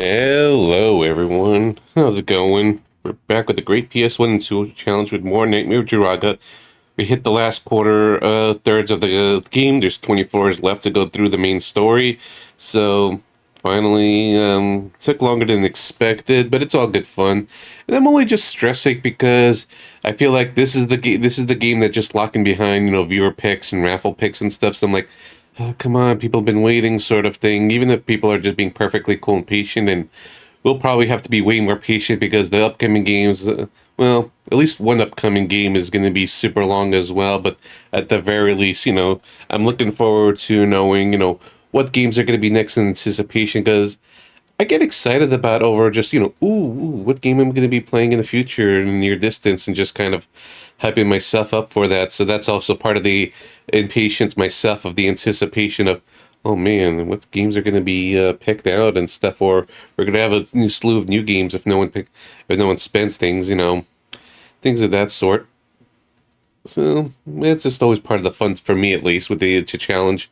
Hello, everyone. How's it going? We're back with the great PS1 and 2 challenge with more Nightmare Druaga. We hit the last quarter, thirds of the game. There's 20 floors left to go through the main story. So, finally, took longer than expected, but it's all good fun. And I'm only just stressing because I feel like this is the game that's just locking behind, viewer picks and raffle picks and stuff. So I'm like, oh, come on, people have been waiting, sort of thing. Even if people are just being perfectly cool and patient, and we'll probably have to be way more patient because the upcoming games, well, at least one upcoming game is going to be super long as well. But at the very least, I'm looking forward to knowing, what games are going to be next in anticipation because I get excited about over just, what game I'm going to be playing in the future in the near distance and just kind of hyping myself up for that. So that's also part of the impatience myself of the anticipation of, oh man, what games are going to be picked out and stuff, or we're going to have a new slew of new games if no one spends things, things of that sort. So it's just always part of the fun for me, at least, with the challenge.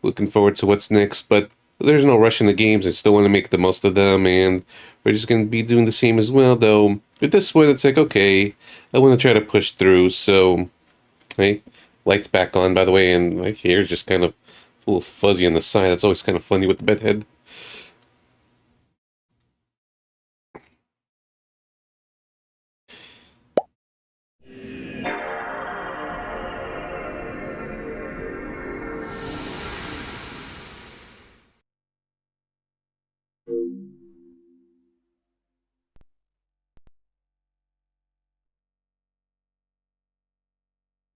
Looking forward to what's next, but there's no rush in the games. I still want to make the most of them, and we're just going to be doing the same as well, though. At this point, it's like, okay, I want to try to push through, so, hey, lights back on, by the way, and my hair's just kind of a little fuzzy on the side. That's always kind of funny with the bedhead.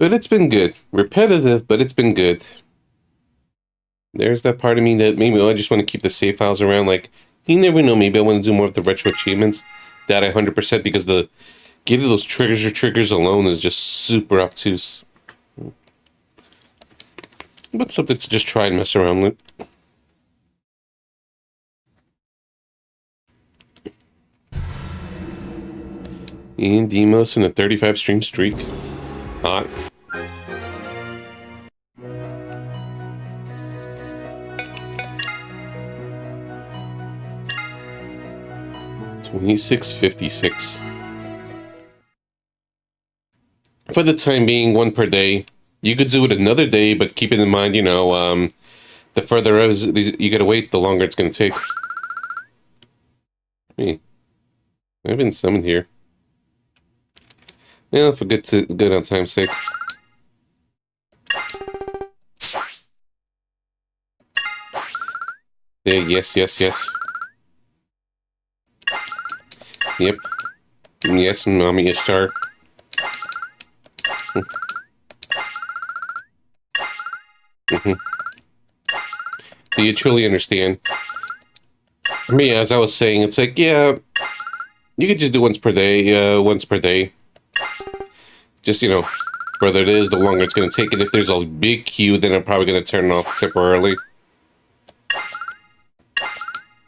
But it's been good. Repetitive, but it's been good. There's that part of me that maybe I just want to keep the save files around. Like, you never know, maybe I want to do more of the retro achievements. That I 100% because the getting those triggers alone is just super obtuse. But something to just try and mess around with. Ian Demos in a 35 stream streak. Hot. $26.56. For the time being, one per day. You could do it another day, but keep it in mind, the further you gotta wait, the longer it's gonna take. Hey, I've been summoned here. Yeah, for good on time's sake. Yeah, yes. Yep. Yes, Mommy Ishtar. Mm-hmm. Do you truly understand? I mean, as I was saying, it's like, yeah, you could just do once per day. Just, further it is, the longer it's going to take. And if there's a big queue, then I'm probably going to turn it off temporarily.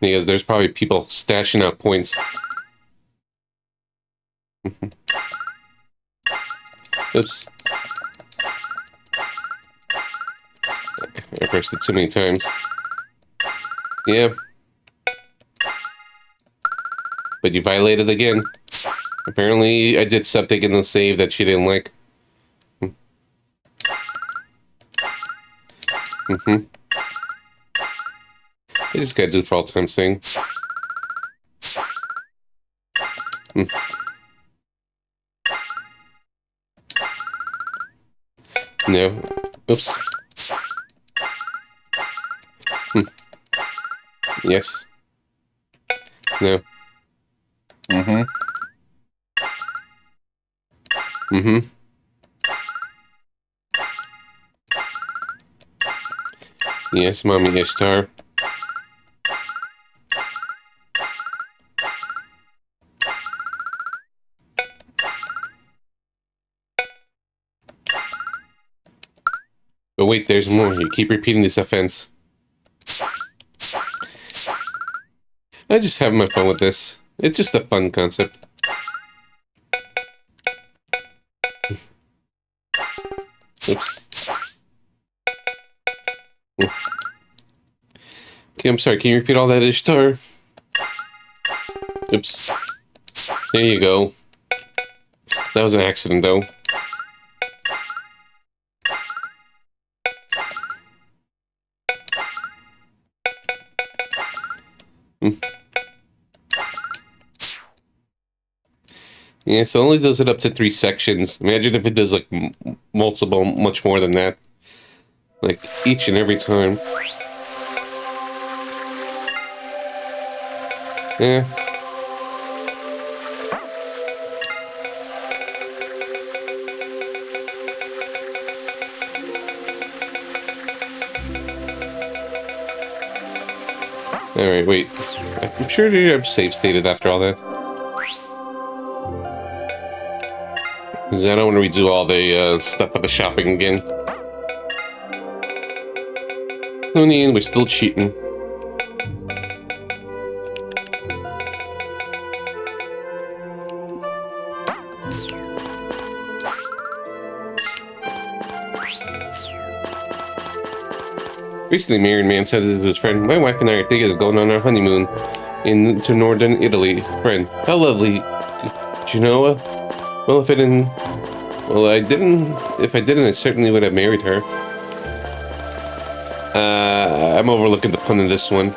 Because there's probably people stashing out points. Oops. I pressed it too many times. Yeah. But you violated again. Apparently, I did something in the save that she didn't like. Mm-hmm. I just gotta do it for all time saying. No. Oops. Yes. No. Mm-hmm. Mm-hmm. Yes, Mommy Ishtar. But wait, there's more. You keep repeating this offense. I just have my fun with this. It's just a fun concept. Oops. Okay, I'm sorry. Can you repeat all that, Ishtar? Oops. There you go. That was an accident, though. Hmm. Yeah, so it only does it up to 3 sections. Imagine if it does, like, multiple, much more than that. Like, each and every time. Yeah. Alright, wait. I'm sure I'm save stated after all that. Because I don't want to redo all the stuff at the shopping again. Looney, we're still cheating. Recently, Marion Man said to his friend, "My wife and I are thinking of going on our honeymoon to northern Italy." Friend, how lovely. Genoa? Well, if I didn't... Well, I didn't... If I didn't, I certainly would have married her. I'm overlooking the pun in this one.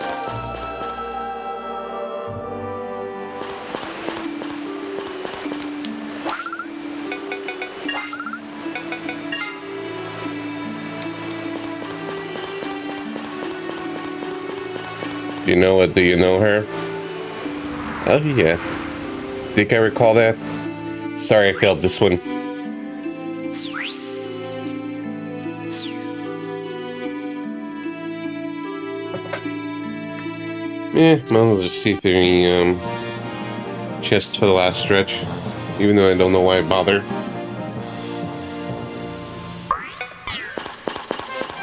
Do you know her? Oh, yeah. Think I recall that? Sorry I failed this one. Yeah, well, let's just see if there are any chests for the last stretch. Even though I don't know why I bother.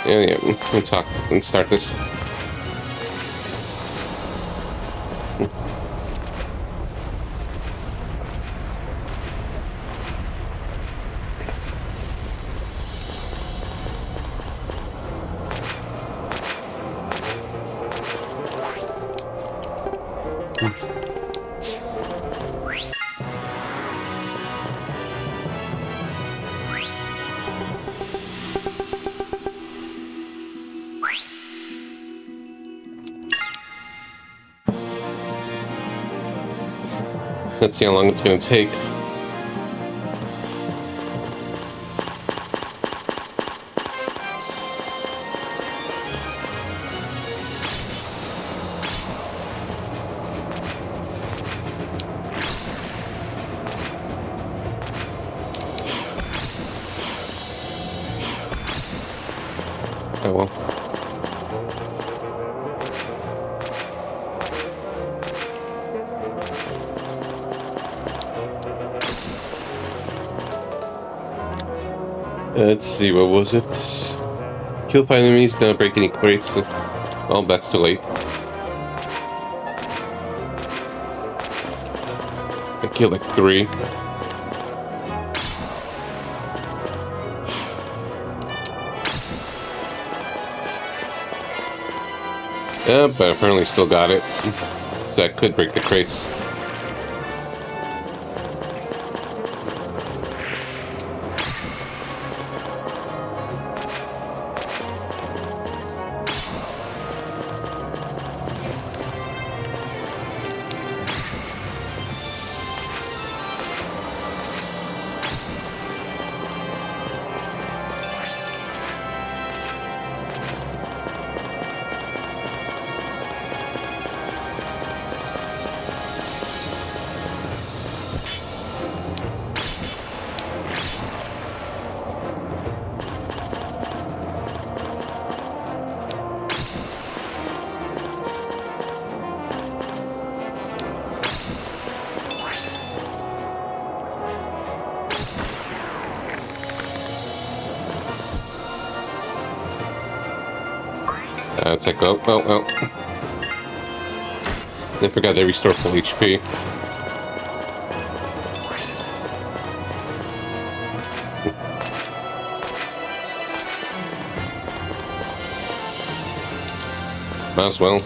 Yeah, let's start this. Let's see how long it's going to take. Oh well. Let's see, what was it? Kill 5 enemies, don't break any crates. Oh, that's too late. I killed like 3. Yeah, but I apparently still got it. So I could break the crates. It's like, oh. I forgot they restore full HP. Might as well.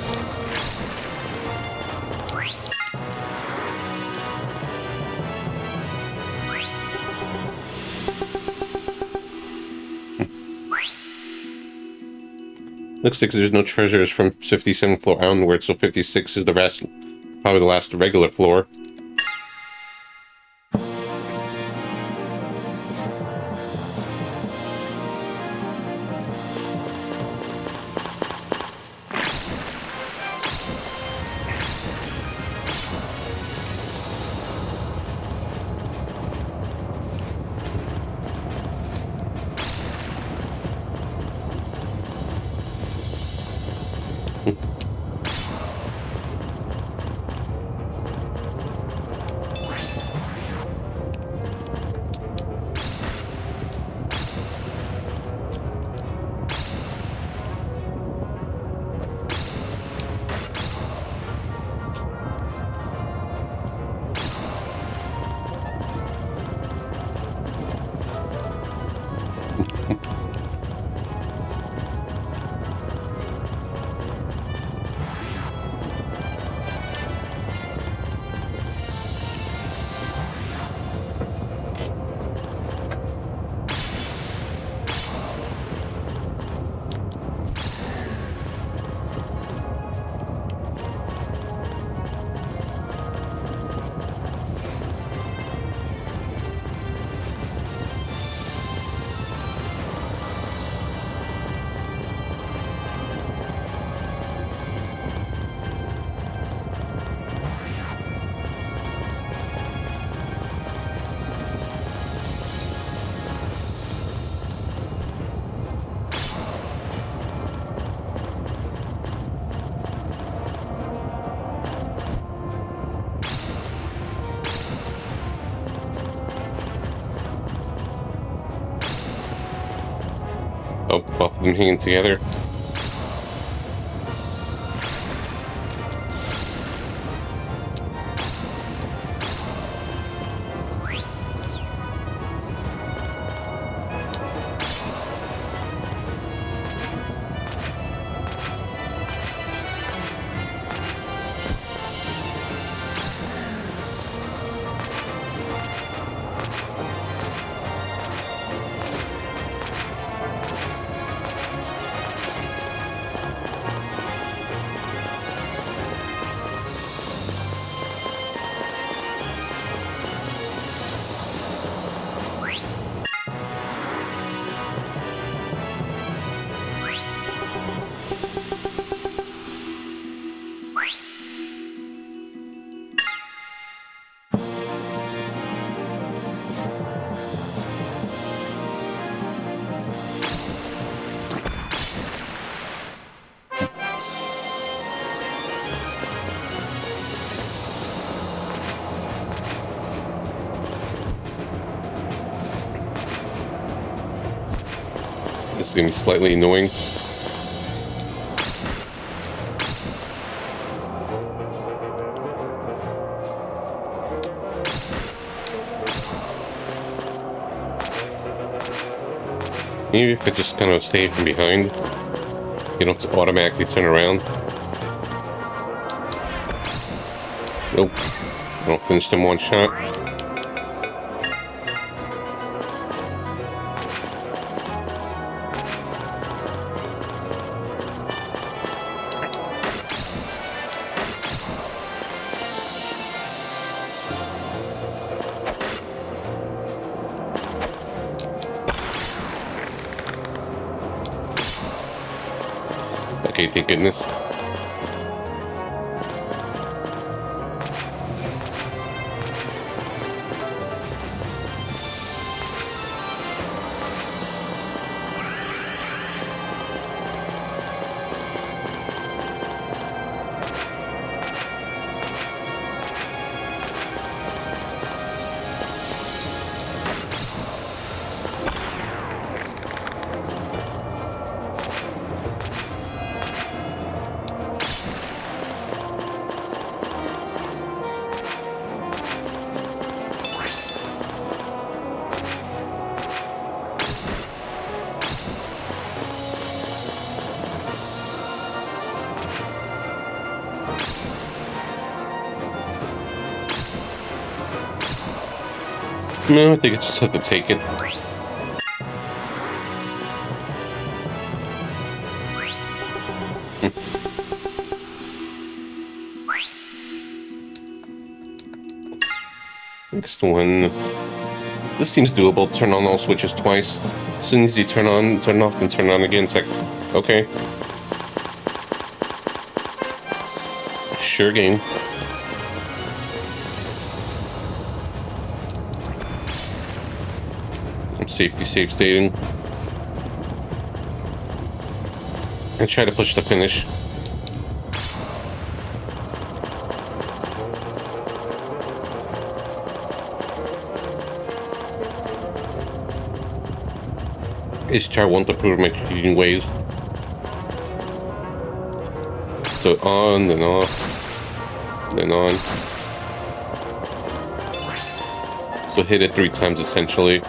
Looks like there's no treasures from 57th floor onward, so 56 is the rest, probably the last regular floor. Oh, both of them hanging together. This is gonna be slightly annoying. Maybe if I just kind of stay from behind, you don't automatically turn around. Nope. I don't finish them one shot. Okay, thank goodness. No, I think I just have to take it. next one. This seems doable. Turn on all switches twice. As soon as you turn on, turn off, then turn on again. It's like, okay. Sure game. Safety safe stating. And try to push the finish. Is try one to prove my cheating ways. So on, then off, then on. So hit it 3 times essentially.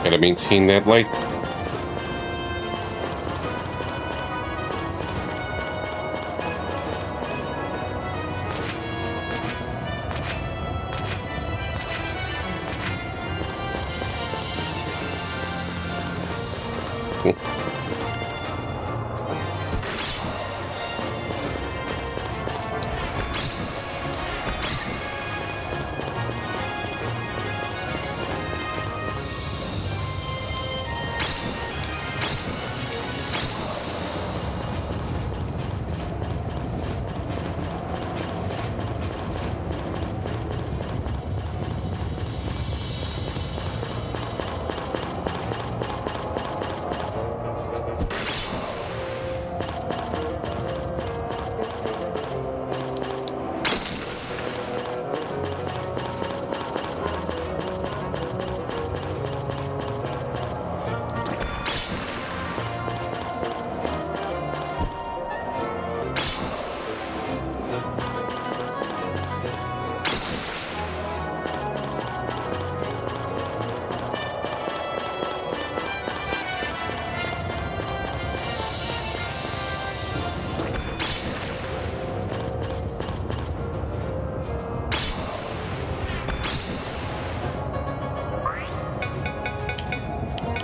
Gotta maintain that light. Cool.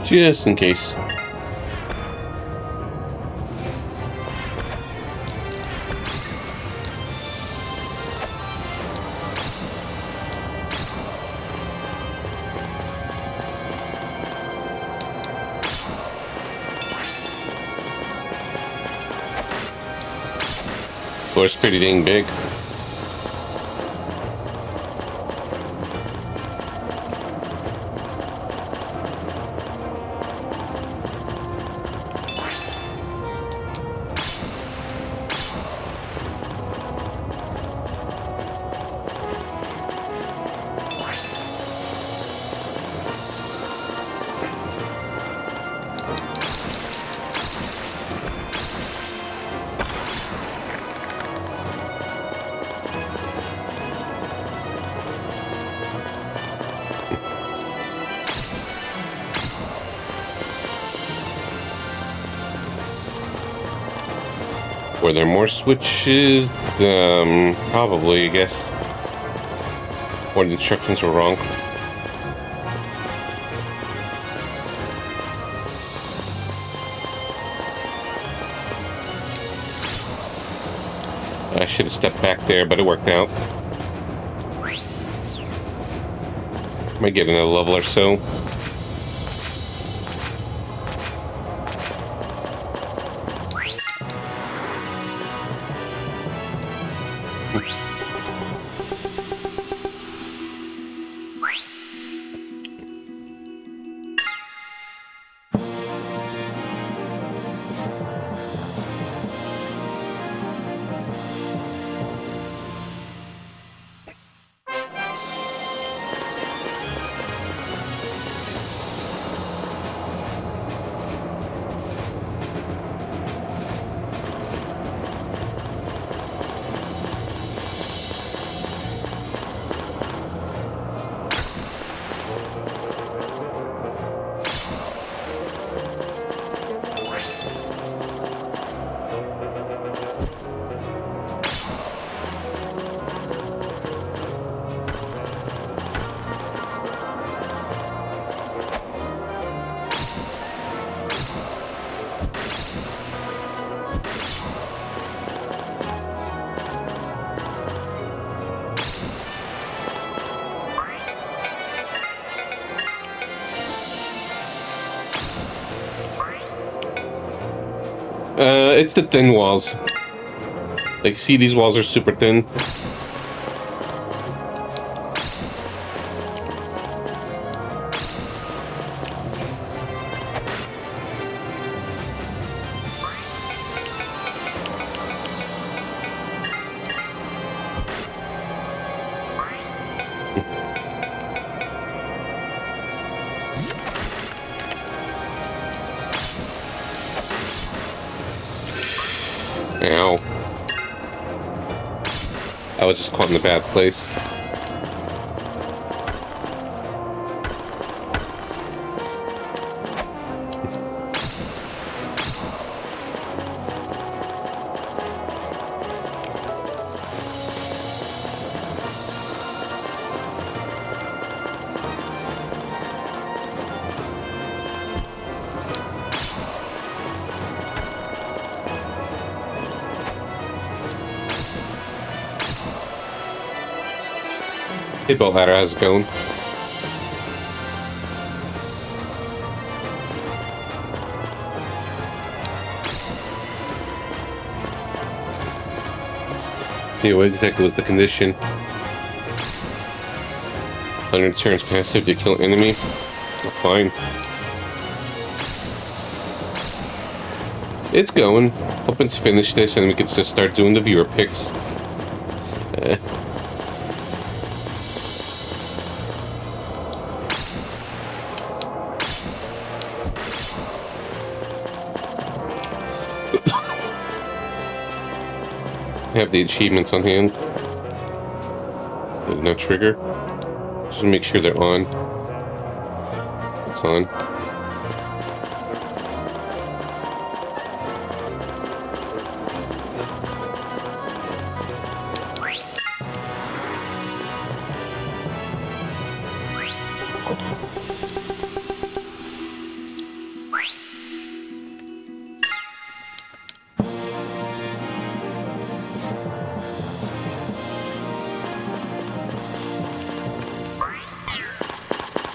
Just in case. Of course, pretty dang big. Were there more switches? Probably, I guess. Or the instructions were wrong. I should have stepped back there, but it worked out. Might get another level or so. It's the thin walls. Like, see, these walls are super thin. Ow. I was just caught in a bad place. Hey, boat ladder, how's it going? Yeah, what exactly was the condition? 100 turns passive to kill enemy? Oh, fine. It's going. Hoping to finish this and we can just start doing the viewer picks. Have the achievements on hand. Did not trigger. Just to make sure they're on. It's on.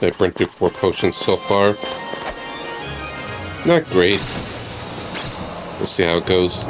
I've burnt through 4 potions so far. Not great. We'll see how it goes.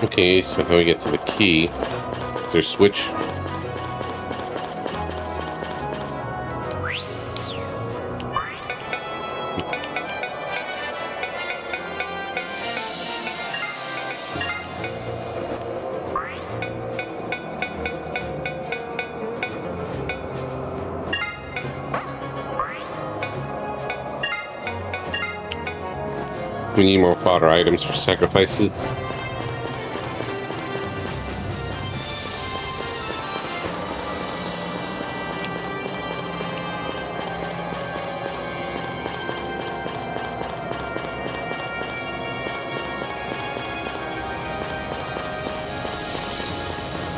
Okay, so how we get to the key? Is there a switch? We need more fodder items for sacrifices.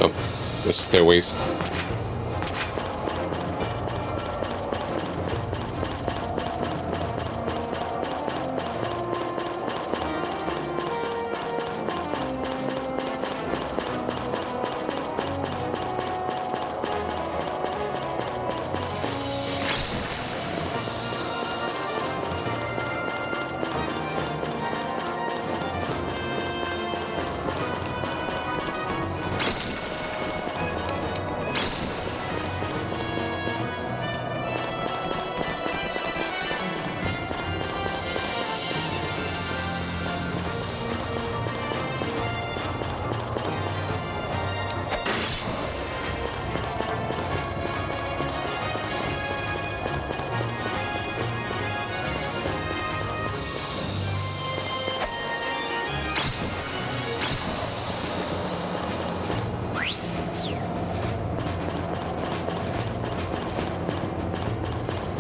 Oh, the stairways.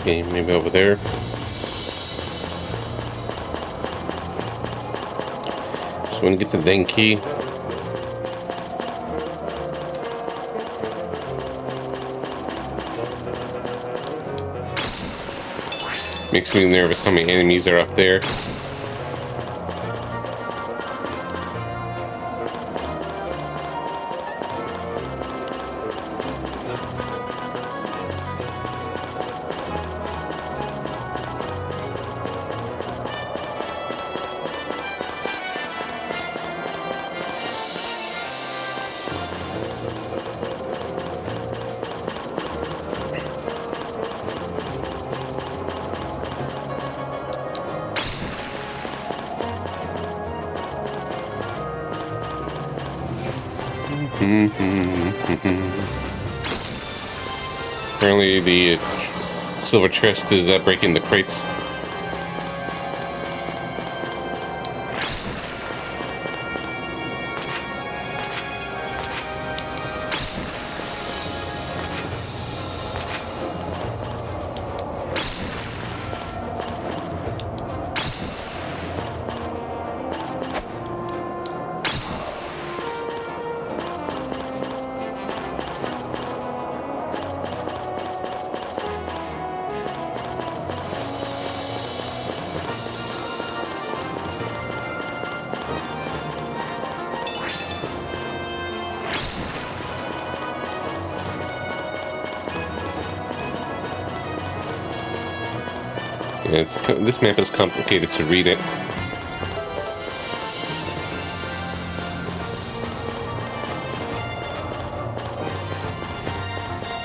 Okay, maybe over there. Just So when we get to the dang key. Makes me nervous how many enemies are up there. Apparently the silver chest is breaking the crates. This map is complicated to read it.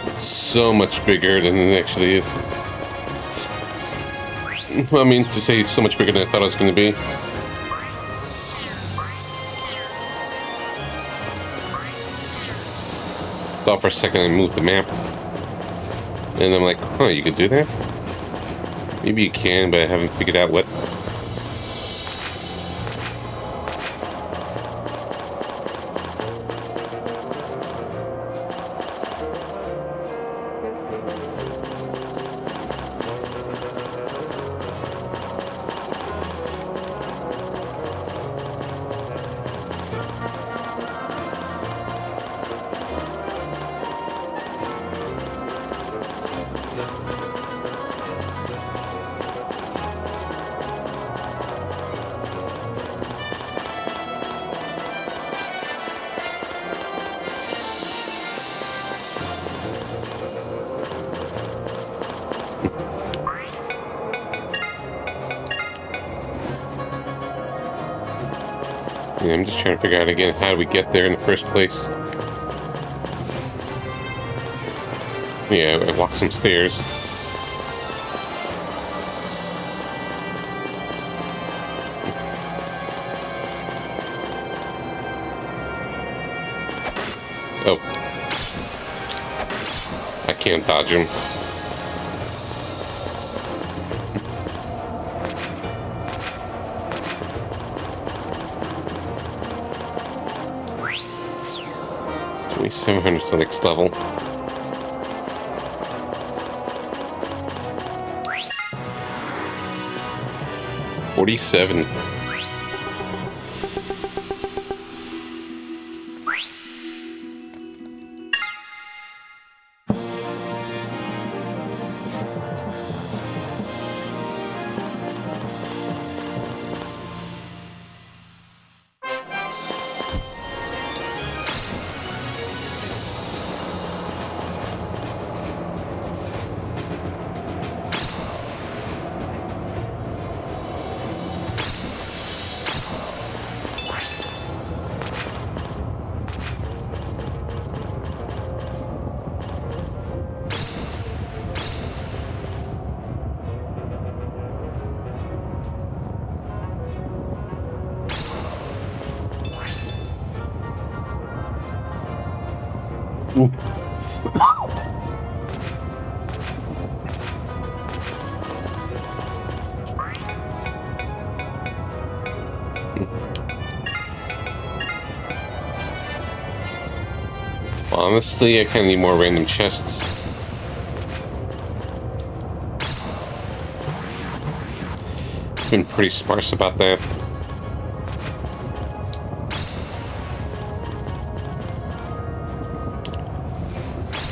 It's so much bigger than it actually is. I mean, to say so much bigger than I thought it was going to be. Thought for a second I moved the map. And I'm like, huh, you could do that? Maybe you can, but I haven't figured out what. Yeah, I'm just trying to figure out again how do we get there in the first place. Yeah, I walked some stairs. Oh. I can't dodge him. $2,700 the next level. $47. Ooh. Honestly, I kind of need more random chests. It's been pretty sparse about that.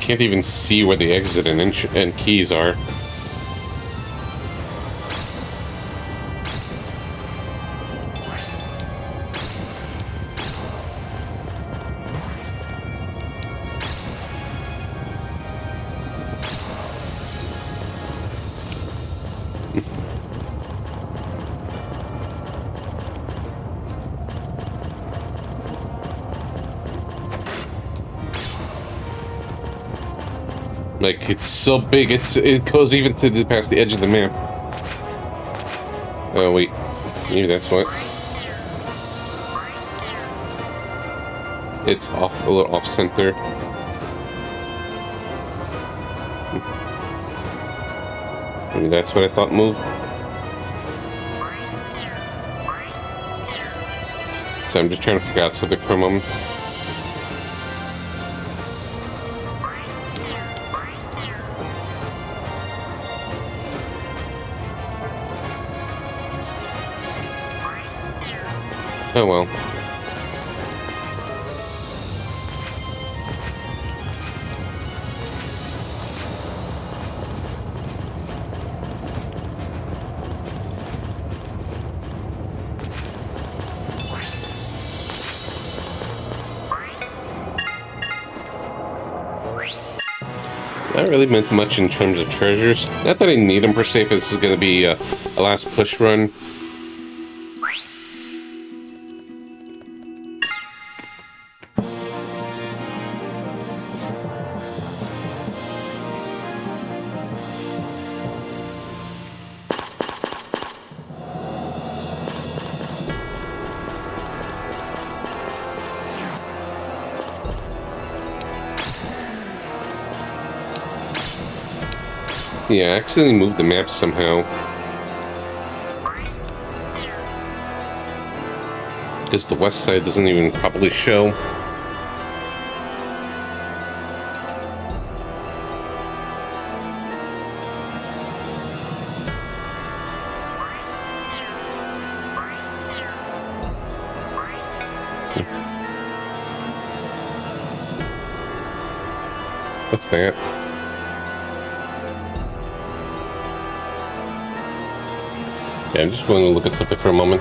can't even see where the exit and keys are. Like, it's so big, it goes even to past the edge of the map. Oh, wait. Maybe that's what. It's off, a little off-center. Maybe that's what I thought moved. So I'm just trying to figure out something for a moment. Oh well. Not really meant much in terms of treasures. Not that I need them per se, if this is going to be a last push run. Yeah, I accidentally moved the map somehow. Because the west side doesn't even properly show. What's that? Yeah, I'm just going to look at something for a moment.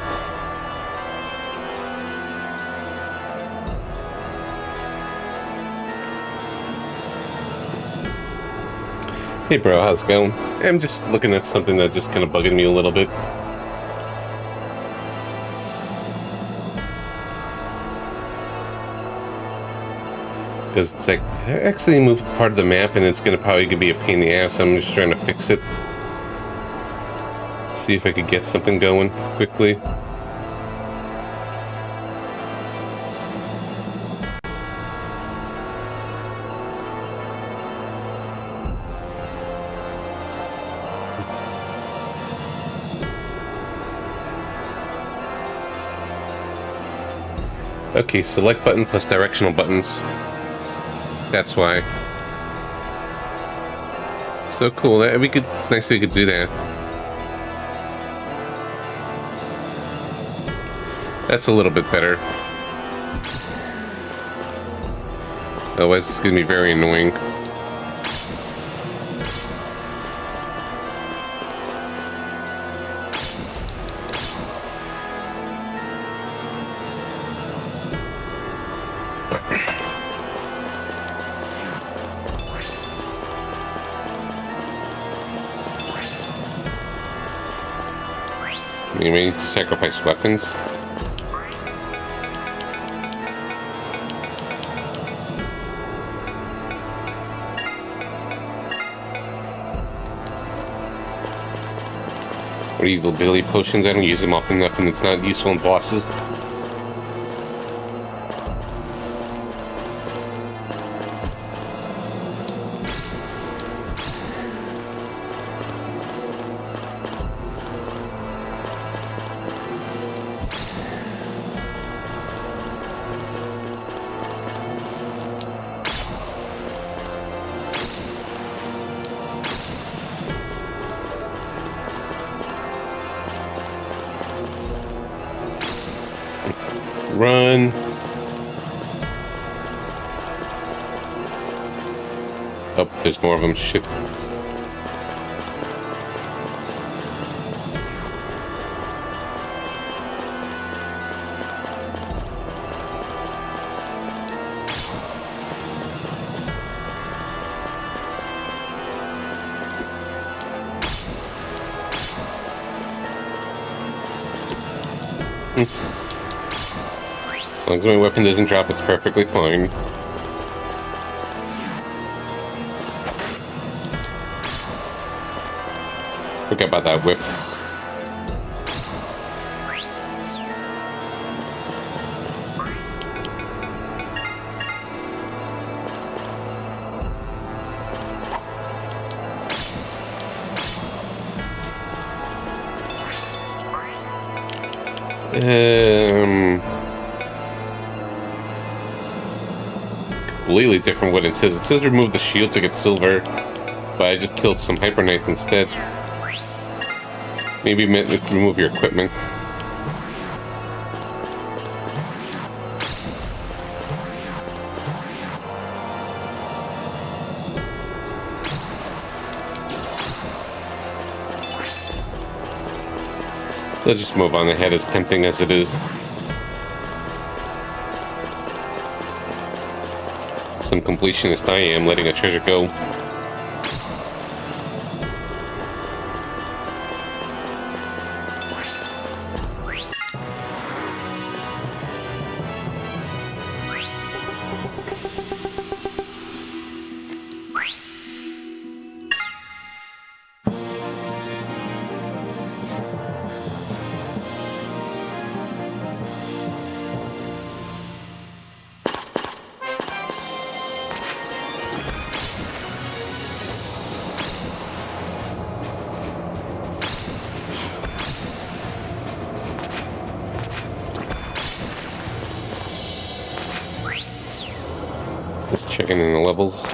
Hey bro, how's it going? I'm just looking at something that just kind of bugging me a little bit. Because it's like, I actually moved part of the map and it's going to probably be a pain in the ass. I'm just trying to fix it. See if I could get something going quickly. Okay, select button plus directional buttons. That's why. So cool. That we could. It's nice that we could do that. That's a little bit better. Otherwise, it's going to be very annoying. We need to sacrifice weapons. What are these little ability potions? I don't use them often enough and it's not useful in bosses. Run. Oh, there's more of them. Shit. As long as my weapon doesn't drop, it's perfectly fine. Forget about that whip. Completely different what it says. It says remove the shield to get silver, but I just killed some Hyper Knights instead. Maybe remove your equipment. Let's just move on ahead, as tempting as it is. Some completionist I am, letting a treasure go. Just checking in the levels.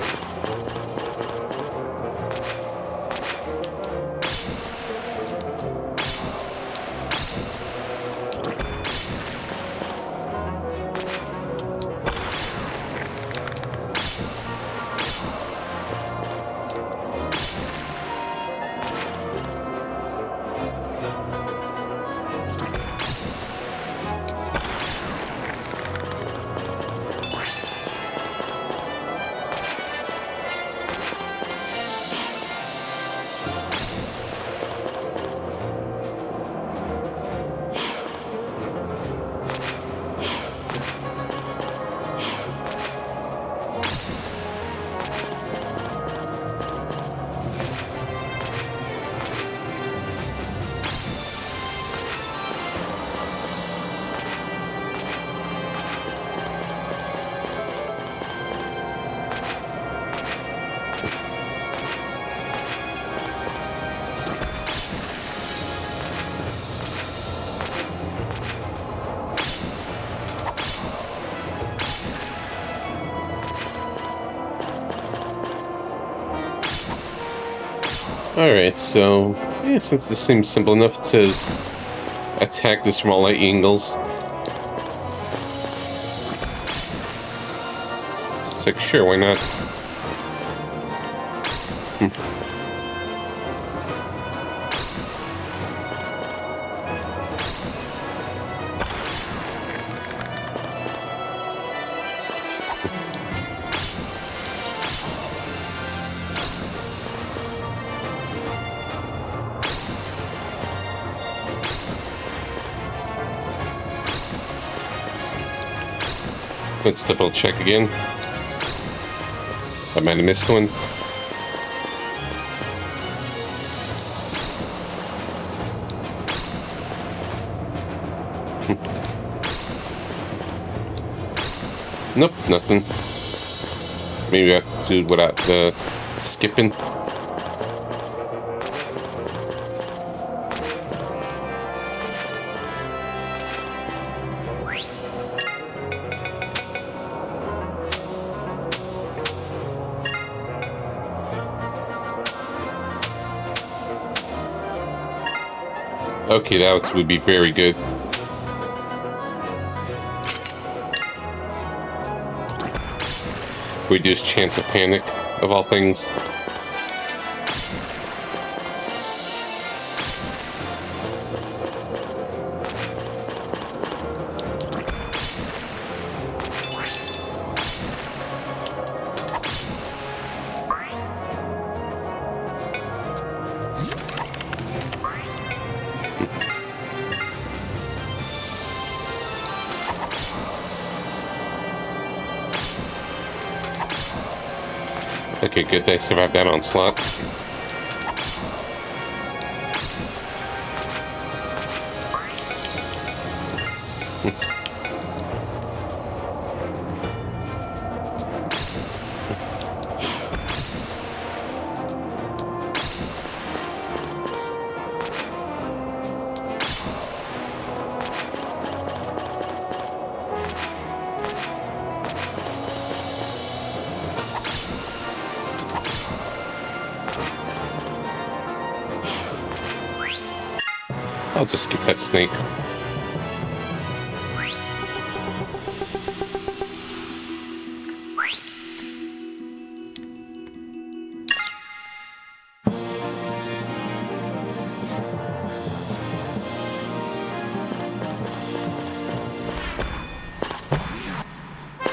Alright, so, yeah, since this seems simple enough, it says attack this from all light angles. It's like, sure, why not? Let's double check again. I might have missed one. Nope, nothing. Maybe we have to do without the skipping. Okay, that would be very good. Reduce chance of panic. of all things. Okay, good. I survived that onslaught. I'll just skip that snake.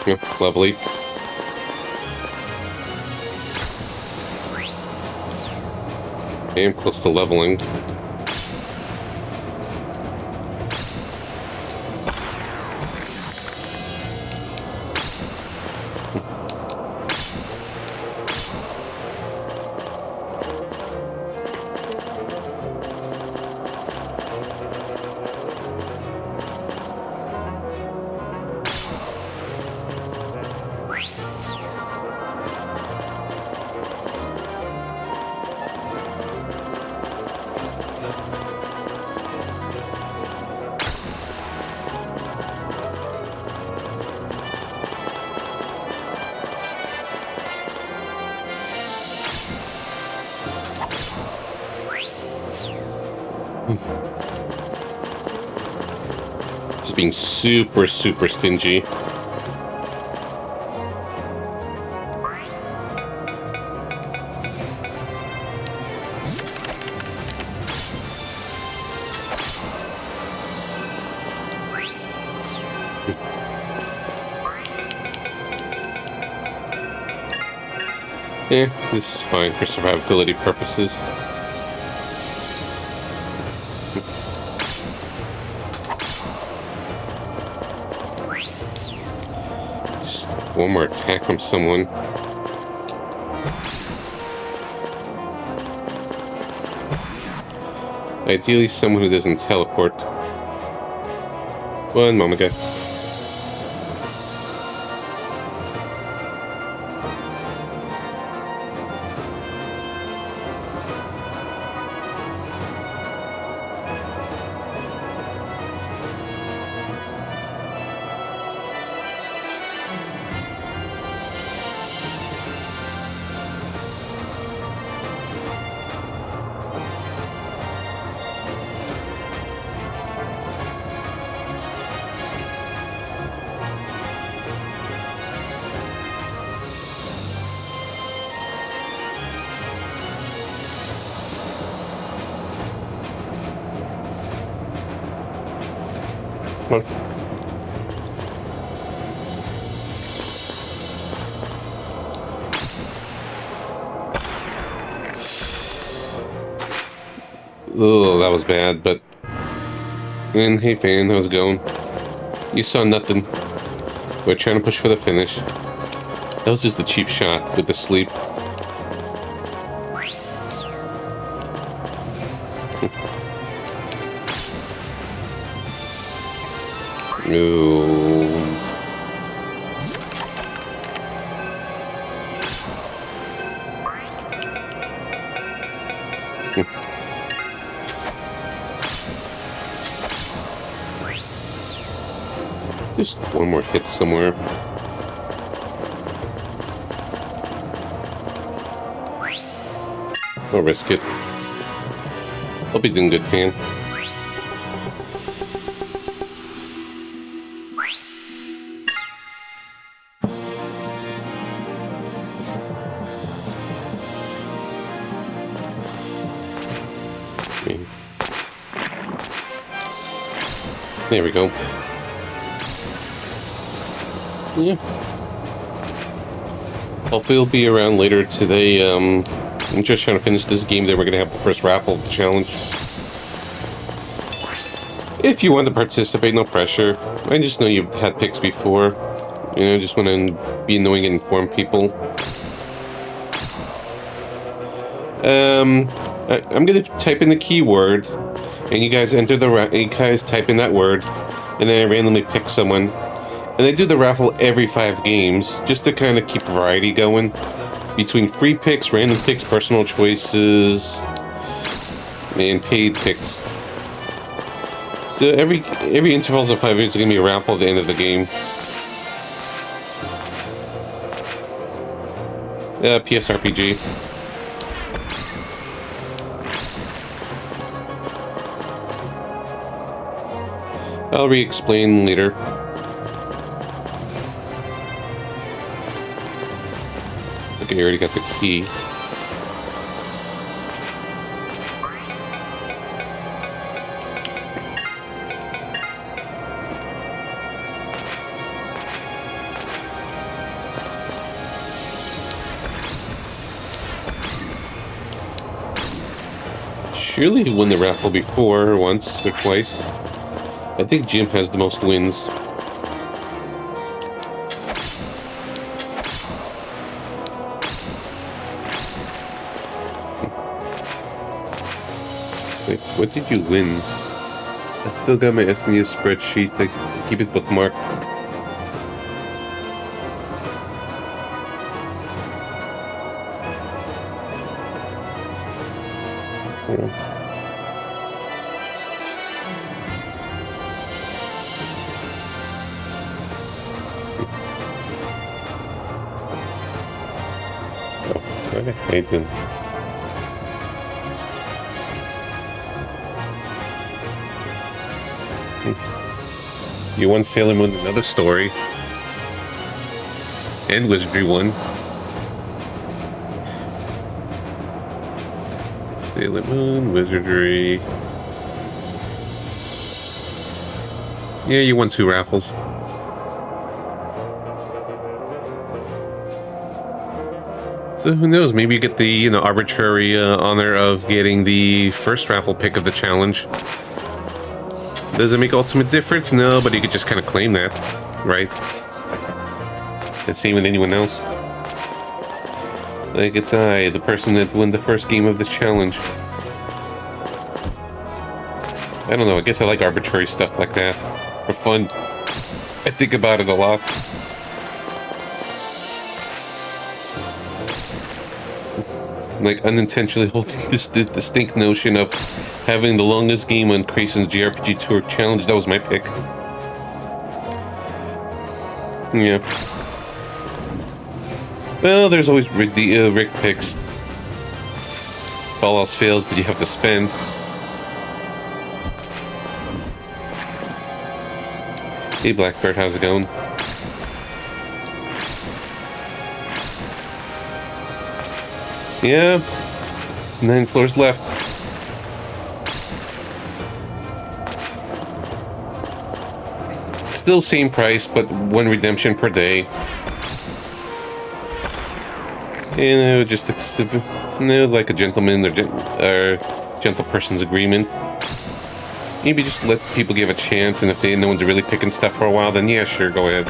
Yep, lovely. I am close to leveling. Just being super, super stingy. Yeah, this is fine for survivability purposes. Just one more attack from someone. Ideally, someone who doesn't teleport. One moment, guys. Come on. Oh, that was bad, but... And hey fan, how's it going? You saw nothing. We're trying to push for the finish. That was just a cheap shot with the sleep. No. Just one more hit somewhere. I'll risk it. Hope you're doing good, fan. There we go. Yeah. Hopefully it'll be around later today. I'm just trying to finish this game, then we're gonna have the first raffle challenge. If you want to participate, no pressure. I just know you've had picks before. You know, just want to be annoying and inform people. I'm gonna type in the keyword, and you guys enter you guys type in that word, and then I randomly pick someone. And I do the raffle every 5 games, just to kind of keep variety going. Between free picks, random picks, personal choices, and paid picks. So every intervals of 5 years, there's going to be a raffle at the end of the game. PS RPG. I'll re-explain later. Okay, I already got the key. Surely he won the raffle before, once or twice. I think Jim has the most wins. Wait, what did you win? I've still got my SNES spreadsheet. I keep it bookmarked. Oh, okay, then. You won Sailor Moon, another story. And Wizardry won. Sailor Moon, Wizardry. Yeah, you won 2 raffles. So who knows? Maybe you get the, you know, arbitrary honor of getting the first raffle pick of the challenge. Does it make ultimate difference? No, but you could just kind of claim that, right? And same with anyone else. Like, it's I, the person that won the first game of the challenge. I don't know, I guess I like arbitrary stuff like that. For fun. I think about it a lot. Like, unintentionally holding this distinct notion of having the longest game on Creason's JRPG Tour Challenge. That was my pick. Yeah. Well, there's always Rick picks. If all else fails, but you have to spend. Hey, Blackbird, how's it going? Yeah. 9 floors left. Still same price, but 1 redemption per day. And just like a gentleman or gentle person's agreement. Maybe just let people give a chance, and if no one's really picking stuff for a while, then yeah, sure, go ahead.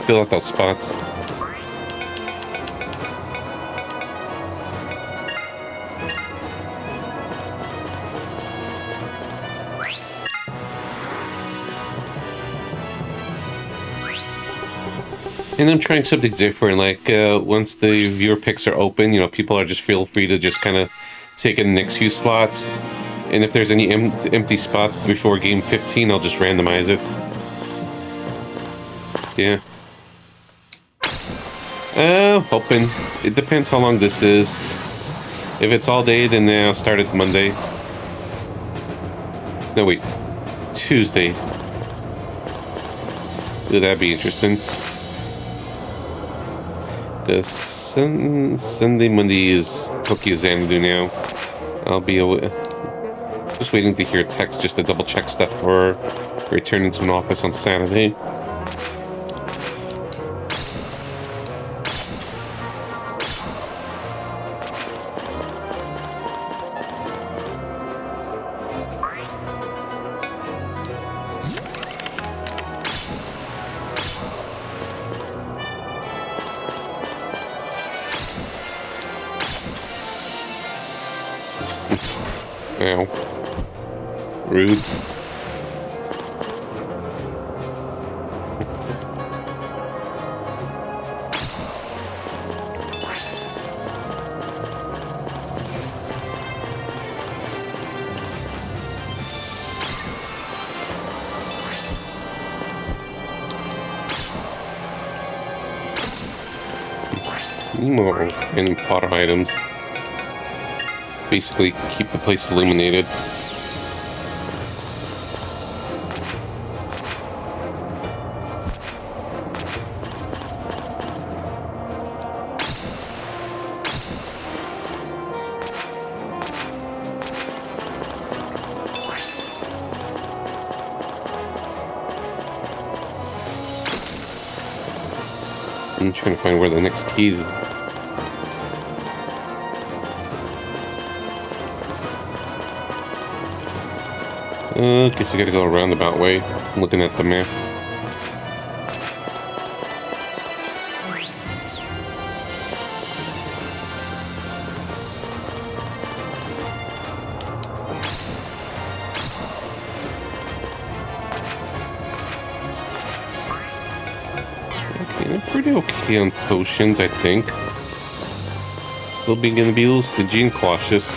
Fill out those spots. And I'm trying something different, like, once the viewer picks are open, you know, people are just feel free to just kind of take in the next few slots. And if there's any empty spots before game 15, I'll just randomize it. Yeah. Hoping. It depends how long this is. If it's all day, then I'll start it Monday. No, wait. Tuesday. Ooh, that'd be interesting. The Sunday, Monday is Tokyo Xanadu now. I'll be away. Just waiting to hear a text just to double check stuff for returning to an office on Saturday. Ow. Rude. More random Potter items. Basically, keep the place illuminated. I'm trying to find where the next key is. Guess I gotta go a roundabout way. I'm looking at the map. Okay, I'm pretty okay on potions, I think. Still gonna be a little stingy and cautious.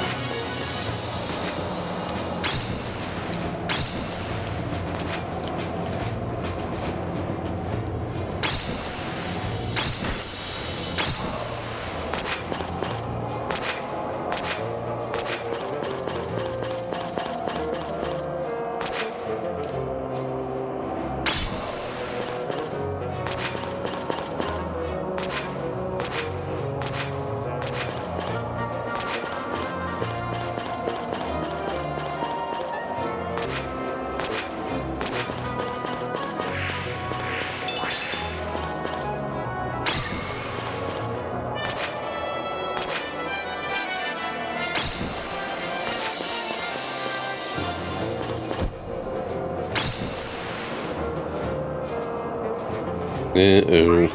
Uh-oh.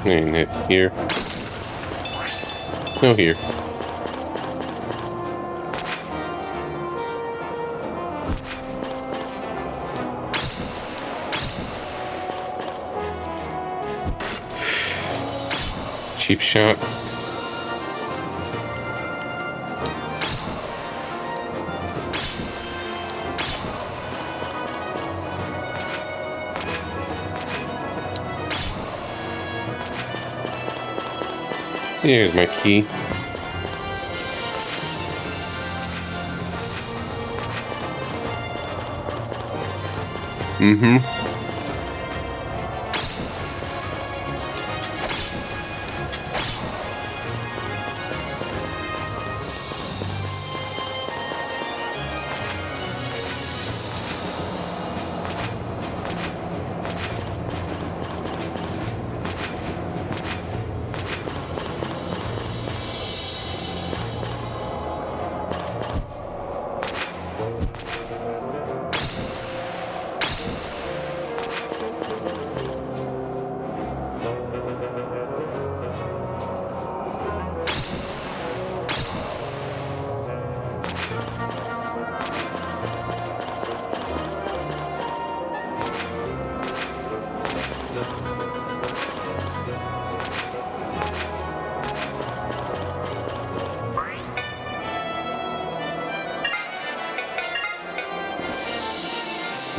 And it's here. No, here. Cheap shot. Here's my key. Mm-hmm.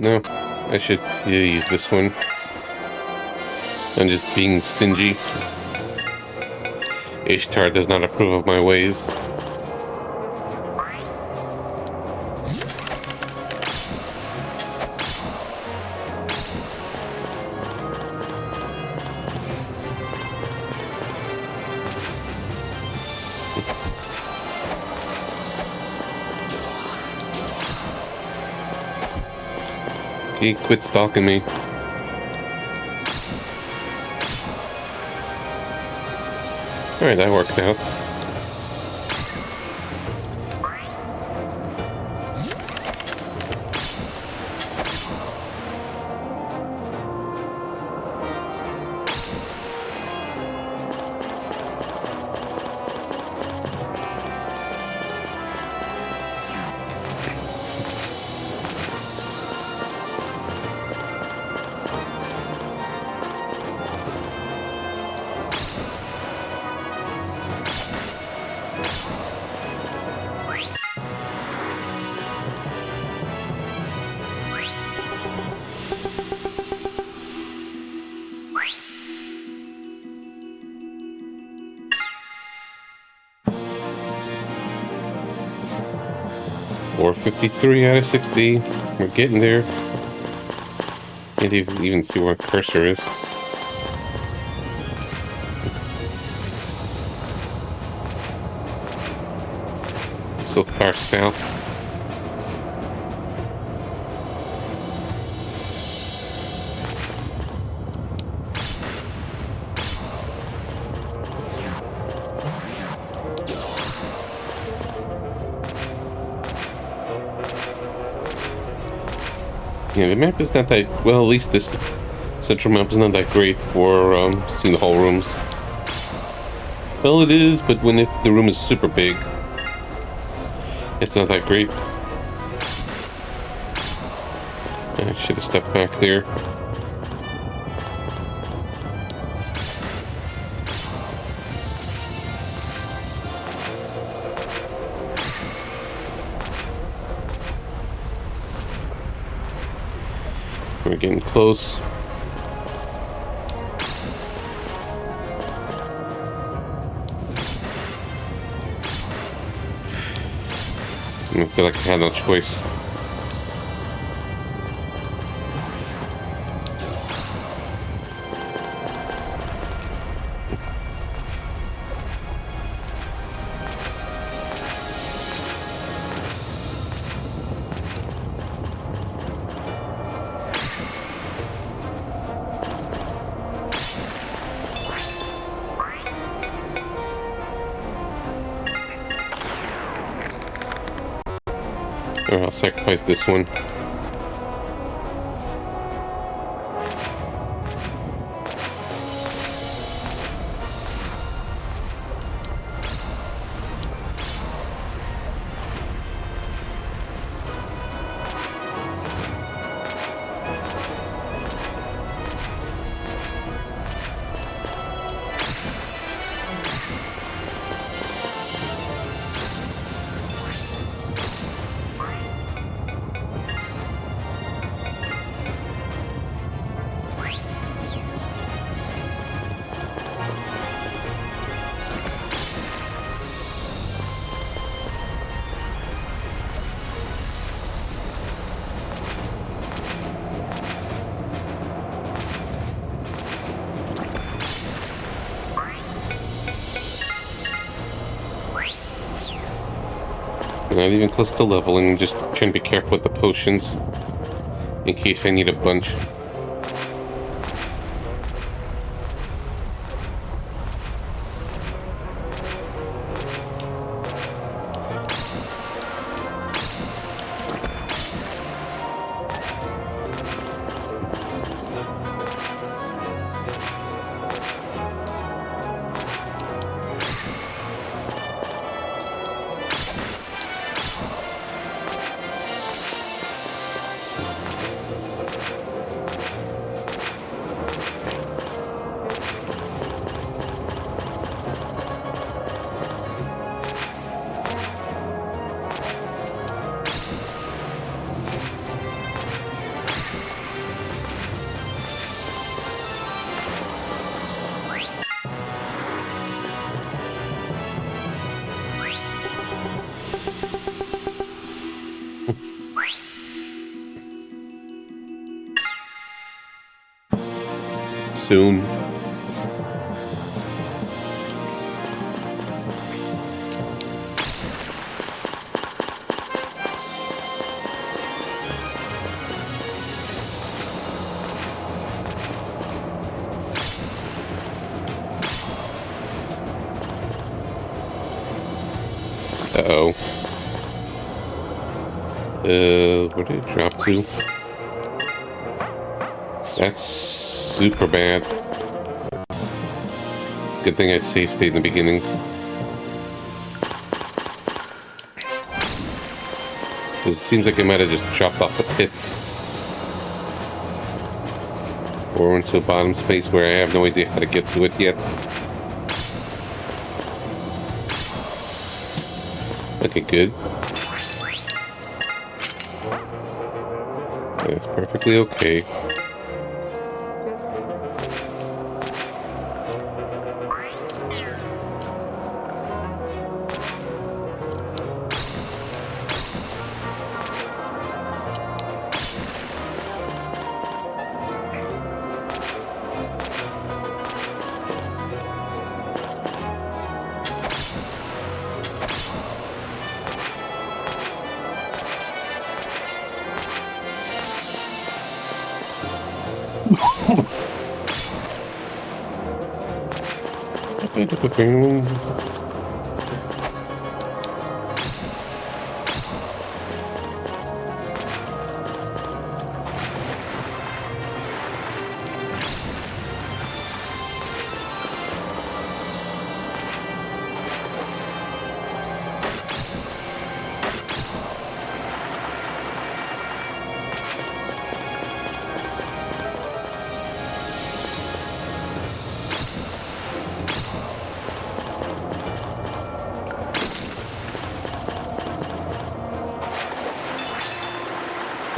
No, I should use this one. I'm just being stingy. Ishtar does not approve of my ways. He quit stalking me. Alright, that worked out. Or 53 out of 60. We're getting there. Can't even see where my cursor is. So far south. Yeah, the map is not that, well, at least this central map is not that great for seeing the whole rooms. Well, it is, but when the room is super big, it's not that great. I should have stepped back there. We're getting close. I feel like I had no choice. Or I'll sacrifice this one. Not even close to leveling, just trying to be careful with the potions in case I need a bunch. soon. Uh-oh. Where did it drop to? That's super bad. Good thing I safe stayed in the beginning. Because it seems like I might have just dropped off the pit. Or into a bottom space where I have no idea how to get to it yet. Okay, good. That's perfectly okay.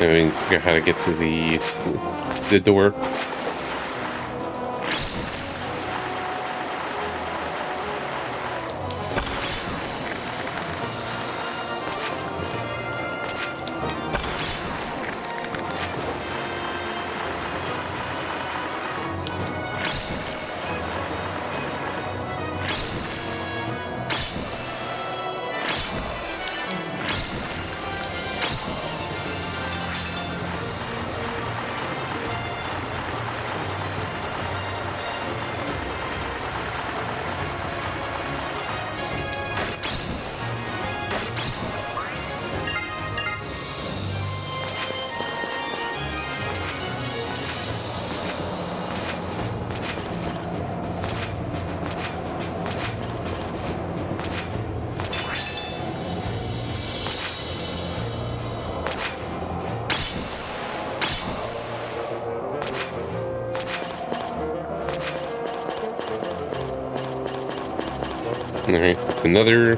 I mean, figure out how to get to the door. Alright, that's another.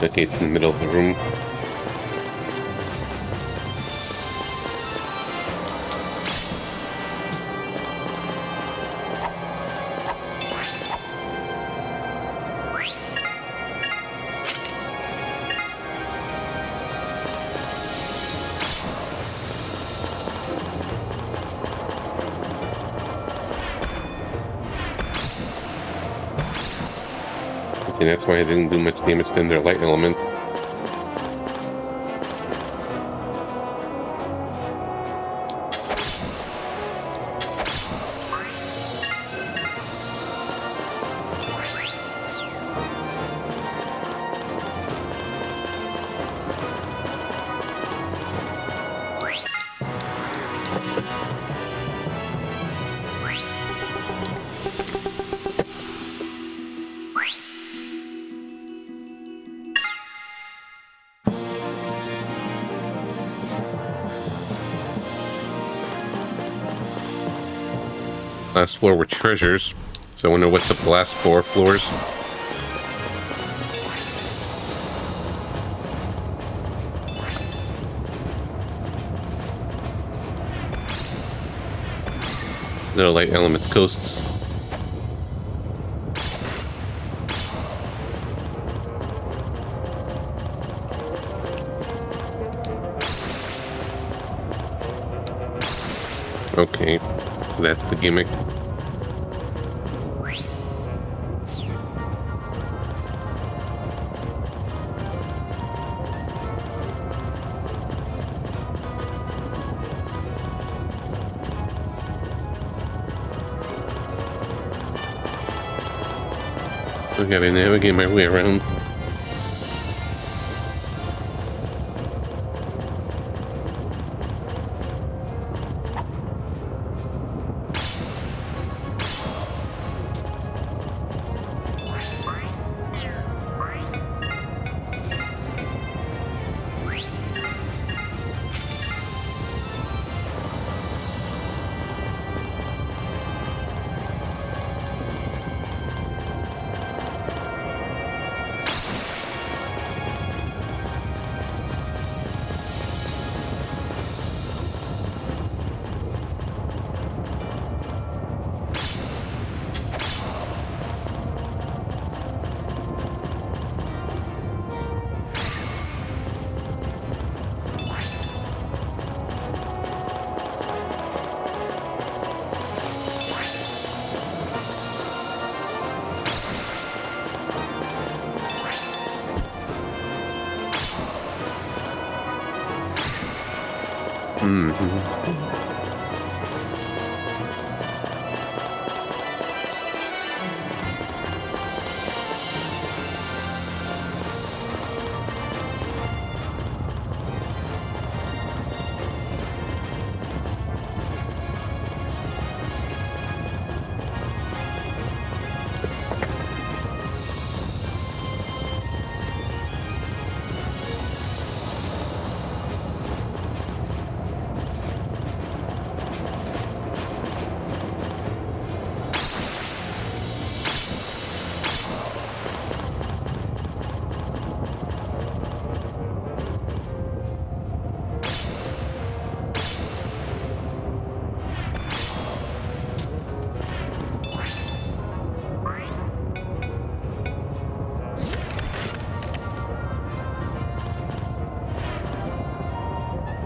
Okay, it's in the middle of the room. And that's why I didn't do much damage to their light element. Last floor were treasures, so I wonder what's up the last 4 floors. It's another light element ghosts. Okay, so that's the gimmick. I gotta navigate my way around.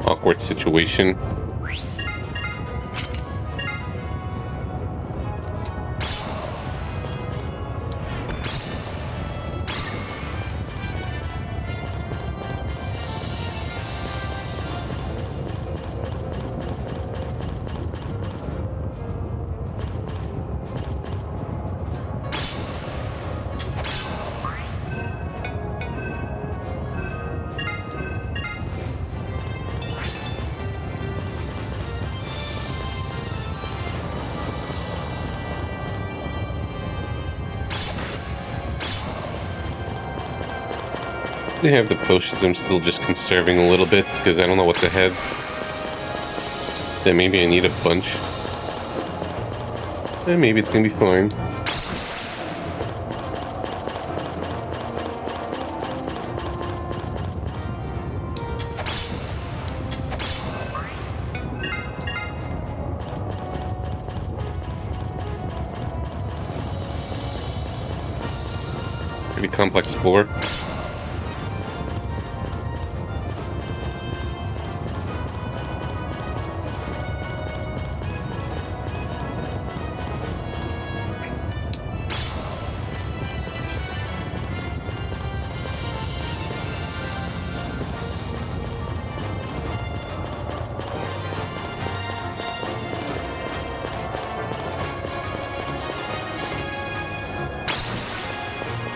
Awkward situation. They have the potions. I'm still just conserving a little bit because I don't know what's ahead. Then maybe I need a bunch. And maybe it's gonna be fine. Pretty complex floor.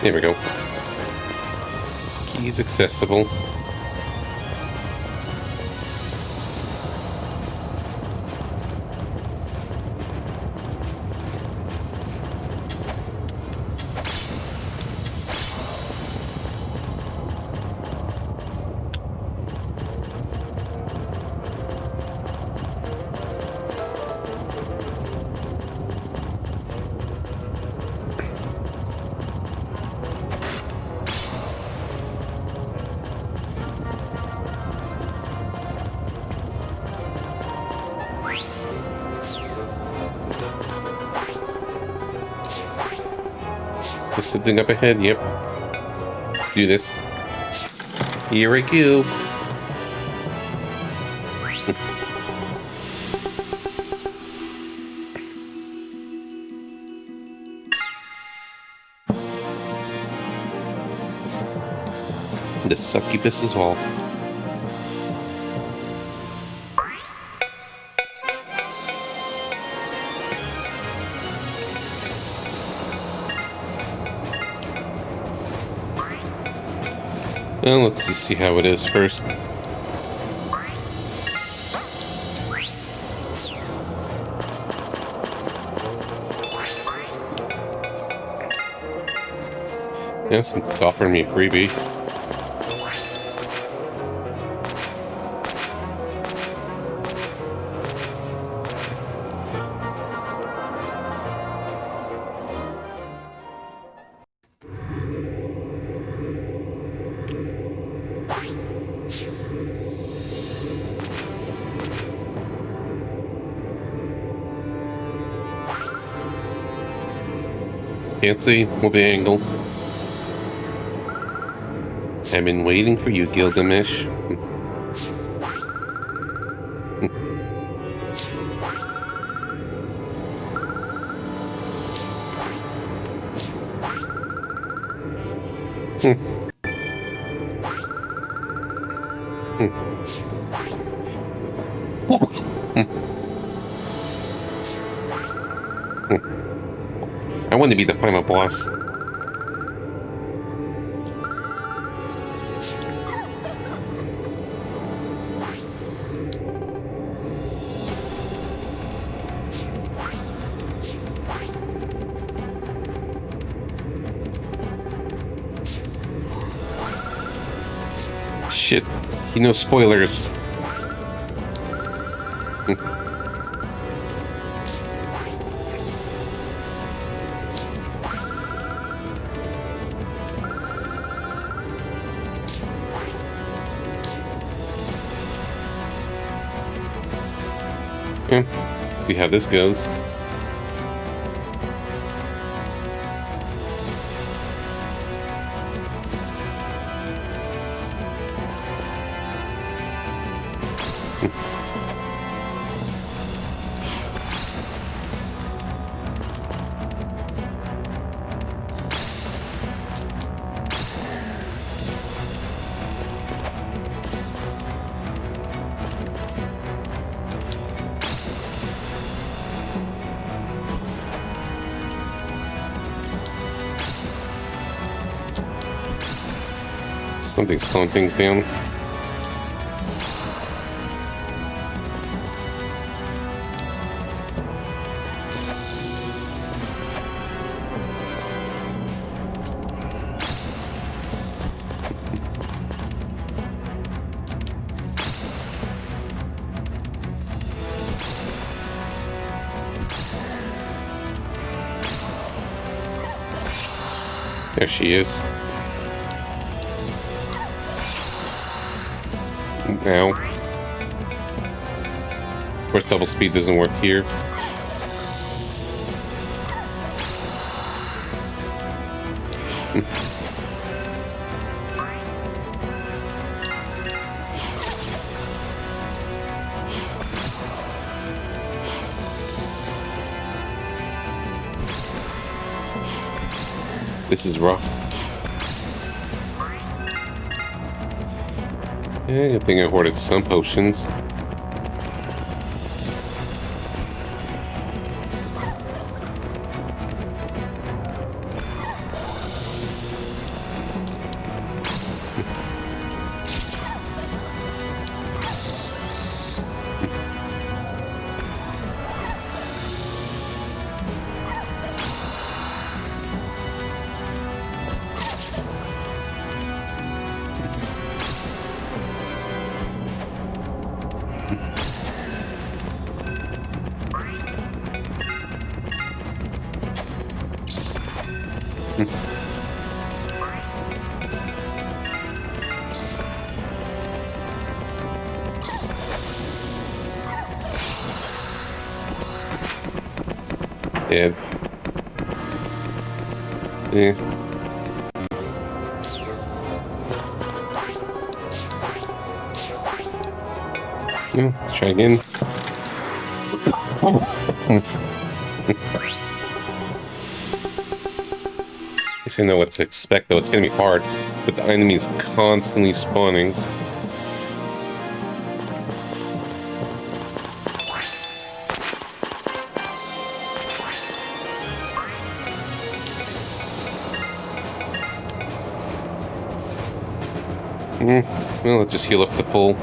There we go. Keys accessible. There's something up ahead, yep. Do this. Here I go. The succubus as well. Well, let's just see how it is first. Yeah, since it's offering me a freebie. Can't see with the angle. I've been waiting for you, Gilgamesh. I want to be the final boss. Shit, he knows spoilers. Yeah, see how this goes. Something's slowing things down. There she is. Now, of course, double speed doesn't work here. This is rough. Yeah, good thing I hoarded some potions. Yeah. Yeah. Yeah, let's try again. At least I know what to expect, though. It's gonna be hard, but the enemy is constantly spawning. Well, let's just heal up to full.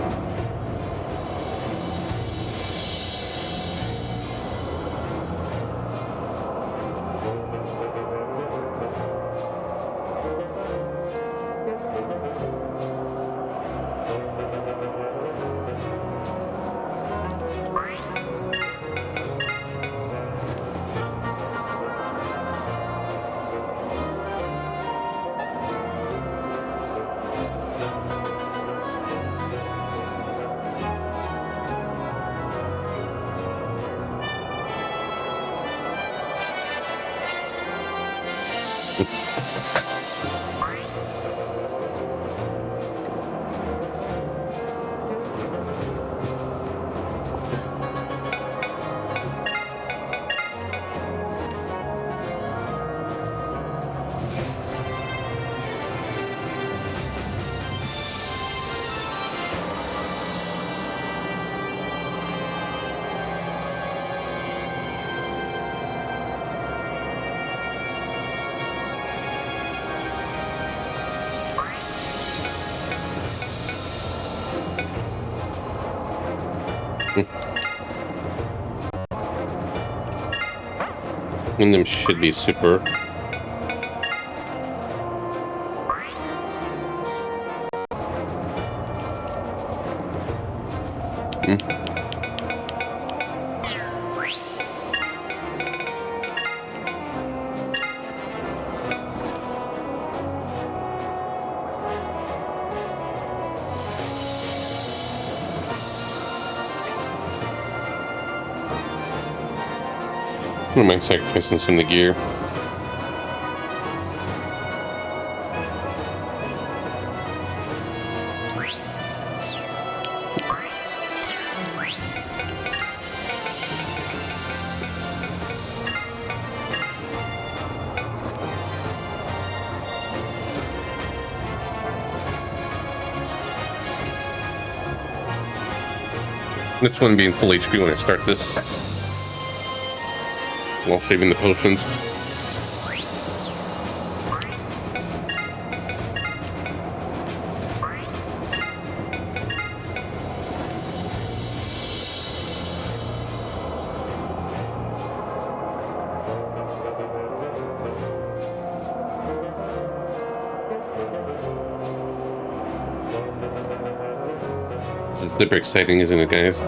One of them should be super. I don't mind sacrificing some of the gear. Next one being full HP when I start this, while saving the potions. This is super exciting, isn't it, guys?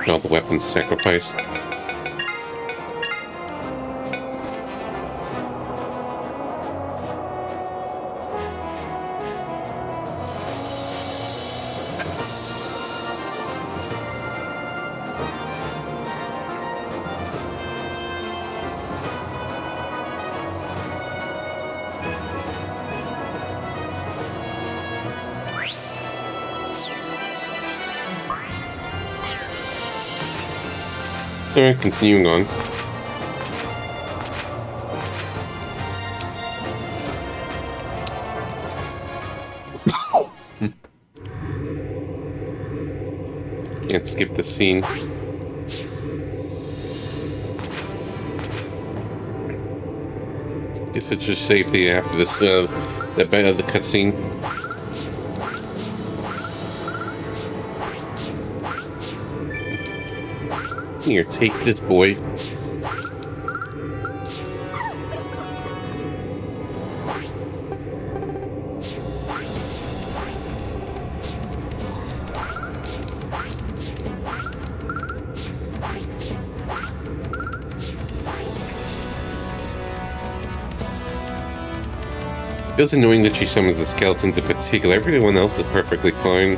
All the weapons sacrificed. Alright, continuing on. Can't skip the scene. Guess it's just safety after this, the cutscene. Here, take this, boy. Feels annoying that she summons the skeletons in particular. Everyone else is perfectly fine.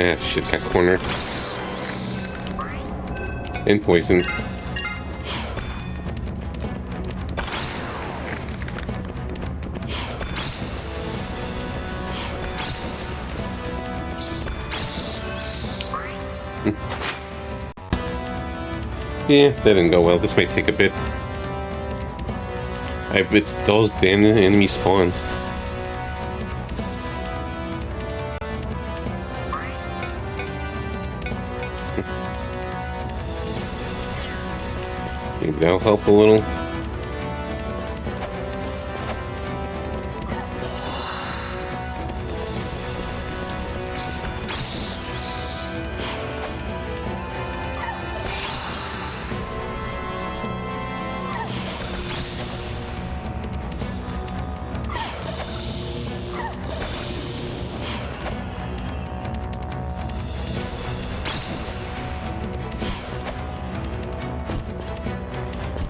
Ah, shit, got cornered. And poisoned. Yeah, that didn't go well. This may take a bit. It's those damn enemy spawns. Maybe that'll help a little.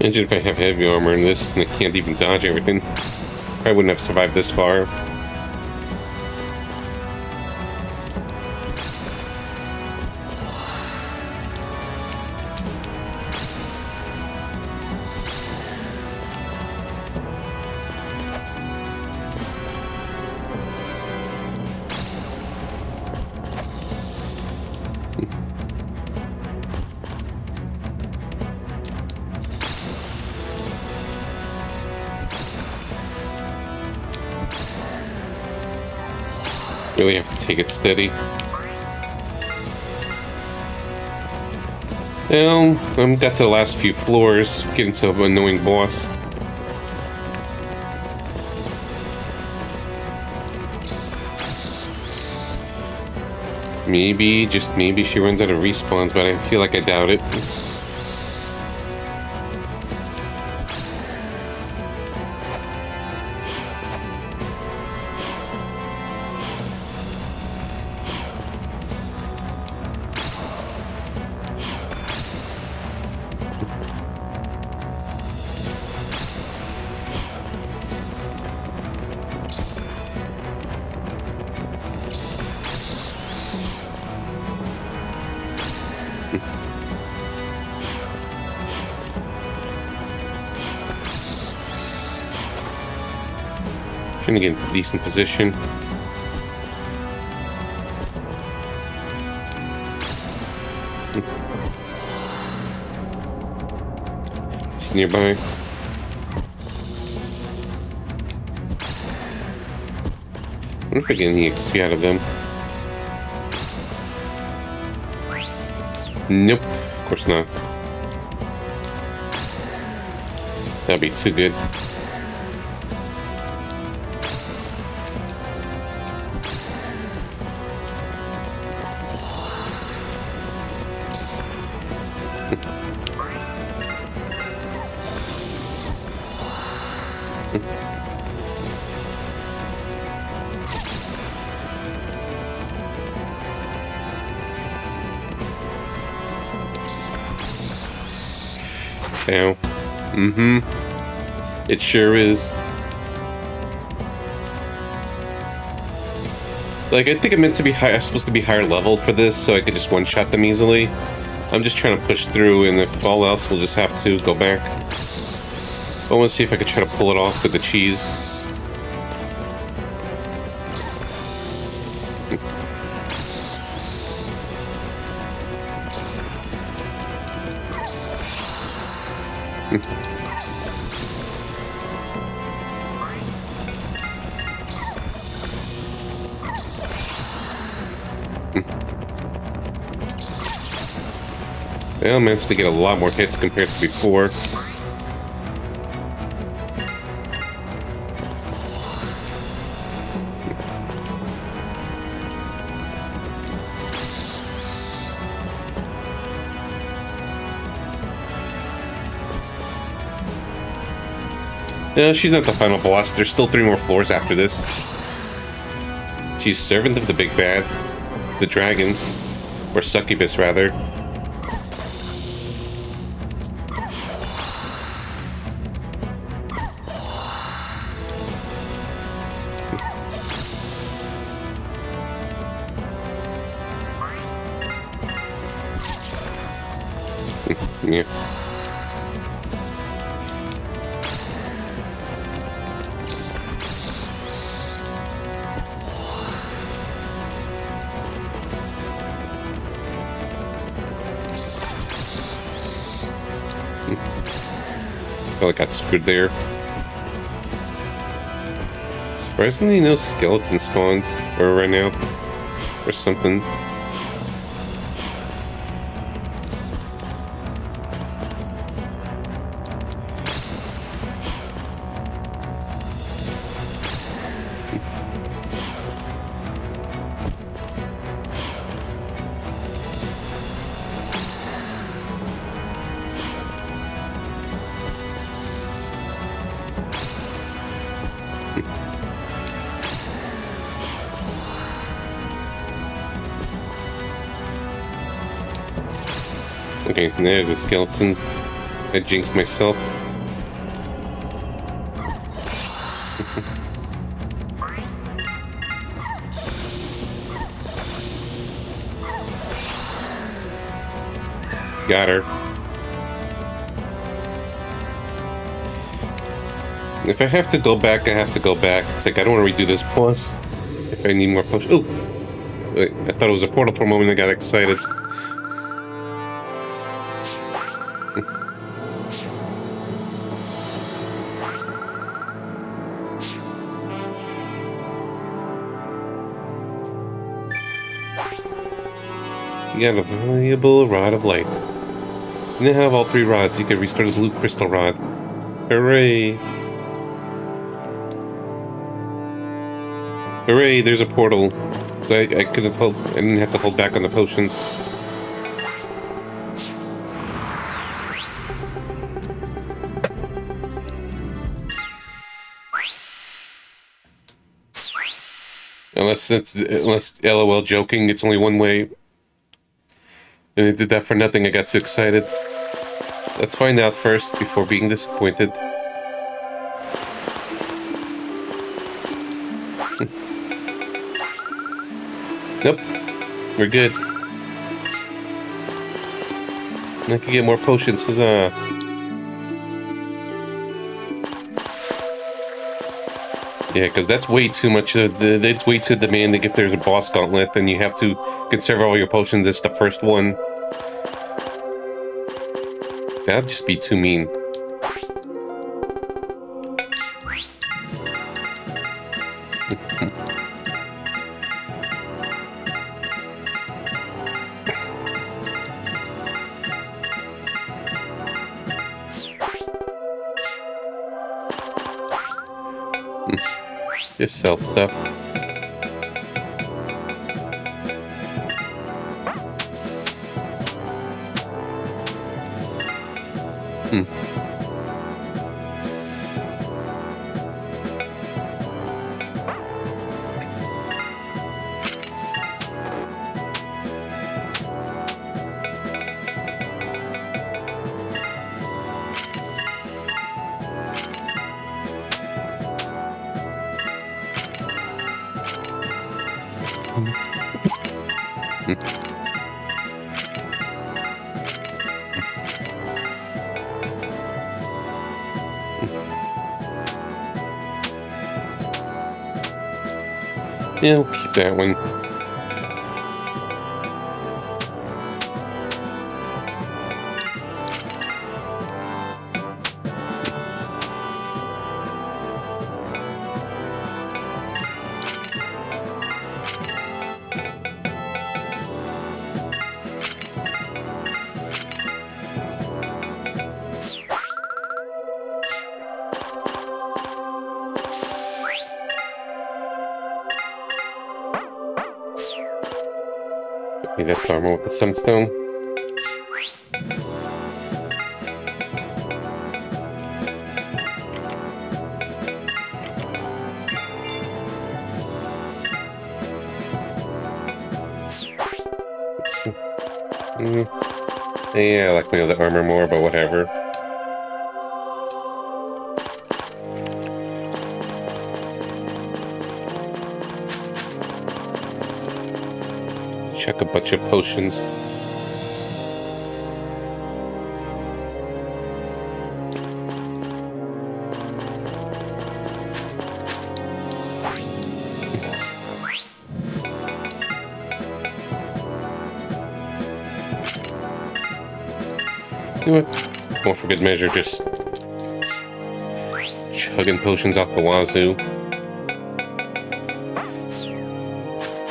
Imagine if I have heavy armor in this and I can't even dodge everything. I wouldn't have survived this far. Really have to take it steady. Well, got to the last few floors, getting to an annoying boss. Maybe, just maybe she runs out of respawns, but I feel like I doubt it. Trying to get into a decent position. She's nearby. I wonder if I get any XP out of them. Nope. course not. That'd be too good. Now, it sure is. Like, I think I'm meant to be high. I'm supposed to be higher leveled for this, so I could just one-shot them easily. I'm just trying to push through, and if all else, we'll just have to go back. I want to see if I could try to pull it off with the cheese. Well, I managed to get a lot more hits compared to before. No, she's not the final boss. There's still 3 more floors after this. She's Servant of the Big Bad. The Dragon. Or Succubus, rather. Yeah. Felt like I got screwed there. Surprisingly, no skeleton spawns or right now, or something. Okay, there's the skeletons. I jinxed myself. Got her. If I have to go back, I have to go back. It's like, I don't want to redo this boss. If I need more potions. Oh! Wait, I thought it was a portal for a moment. I got excited. You got a valuable rod of light. You now have all 3 rods. You can restore the blue crystal rod. Hooray! Hooray! There's a portal. So I couldn't hold. I didn't have to hold back on the potions. Unless LOL joking, it's only one way. And I did that for nothing. I got too excited. Let's find out first before being disappointed. Nope. We're good. I can get more potions. Huzzah. Yeah, because that's way too much. It's way too demanding if there's a boss gauntlet, then you have to conserve all your potions. This the first one. That'd just be too mean. Just sell stuff. Hmm. Yeah, we'll keep that one. Maybe that's armor with the sunstone. Yeah, I like my other armor more, but whatever. Chuck a bunch of potions. You know what? Well, for good measure, just chugging potions off the wazoo.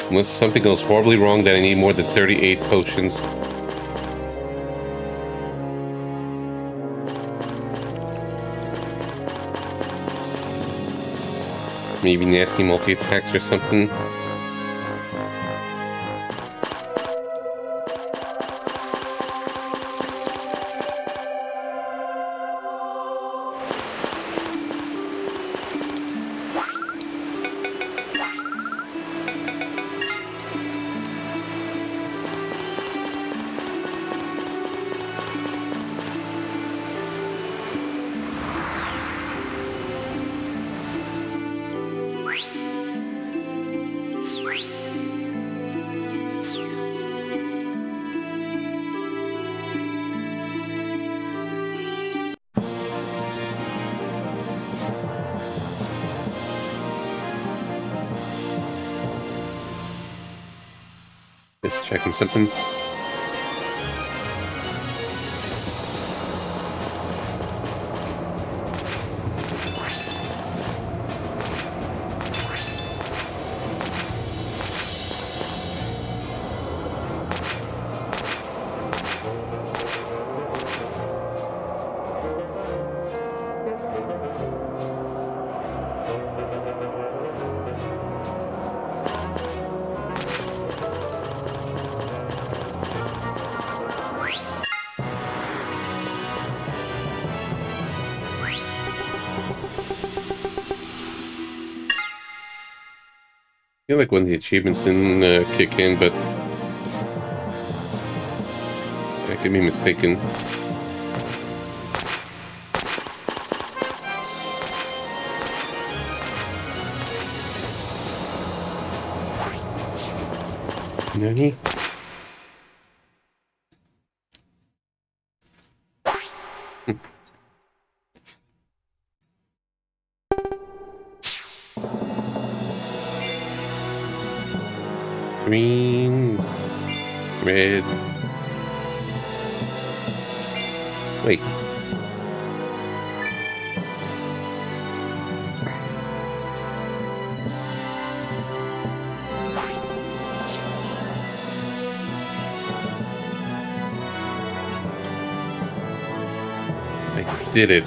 Unless something goes horribly wrong that I need more than 38 potions. Maybe nasty multi-attacks or something. Just checking something. I feel like one of the achievements didn't kick in, but I could be mistaken. Nani? Green, red. Wait. I did it.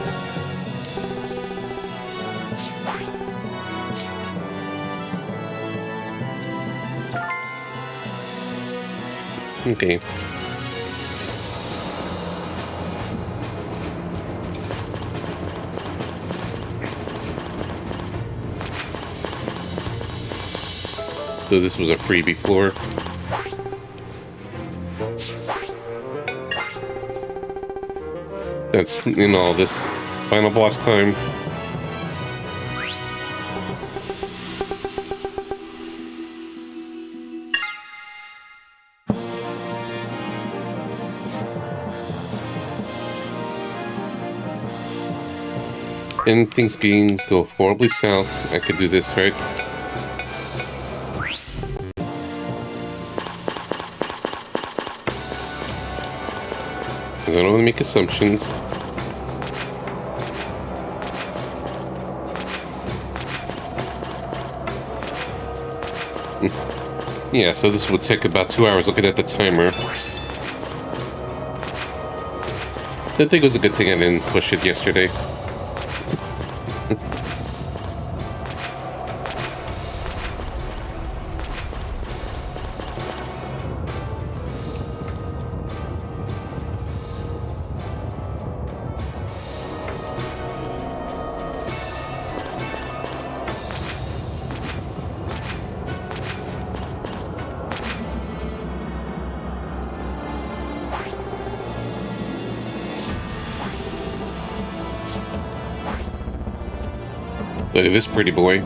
Okay. So this was a freebie floor. That's in all this final boss time. And things go horribly south. I could do this, right? Because I don't want to make assumptions. Yeah, so this would take about 2 hours looking at the timer. So I think it was a good thing I didn't push it yesterday. Look at this pretty boy.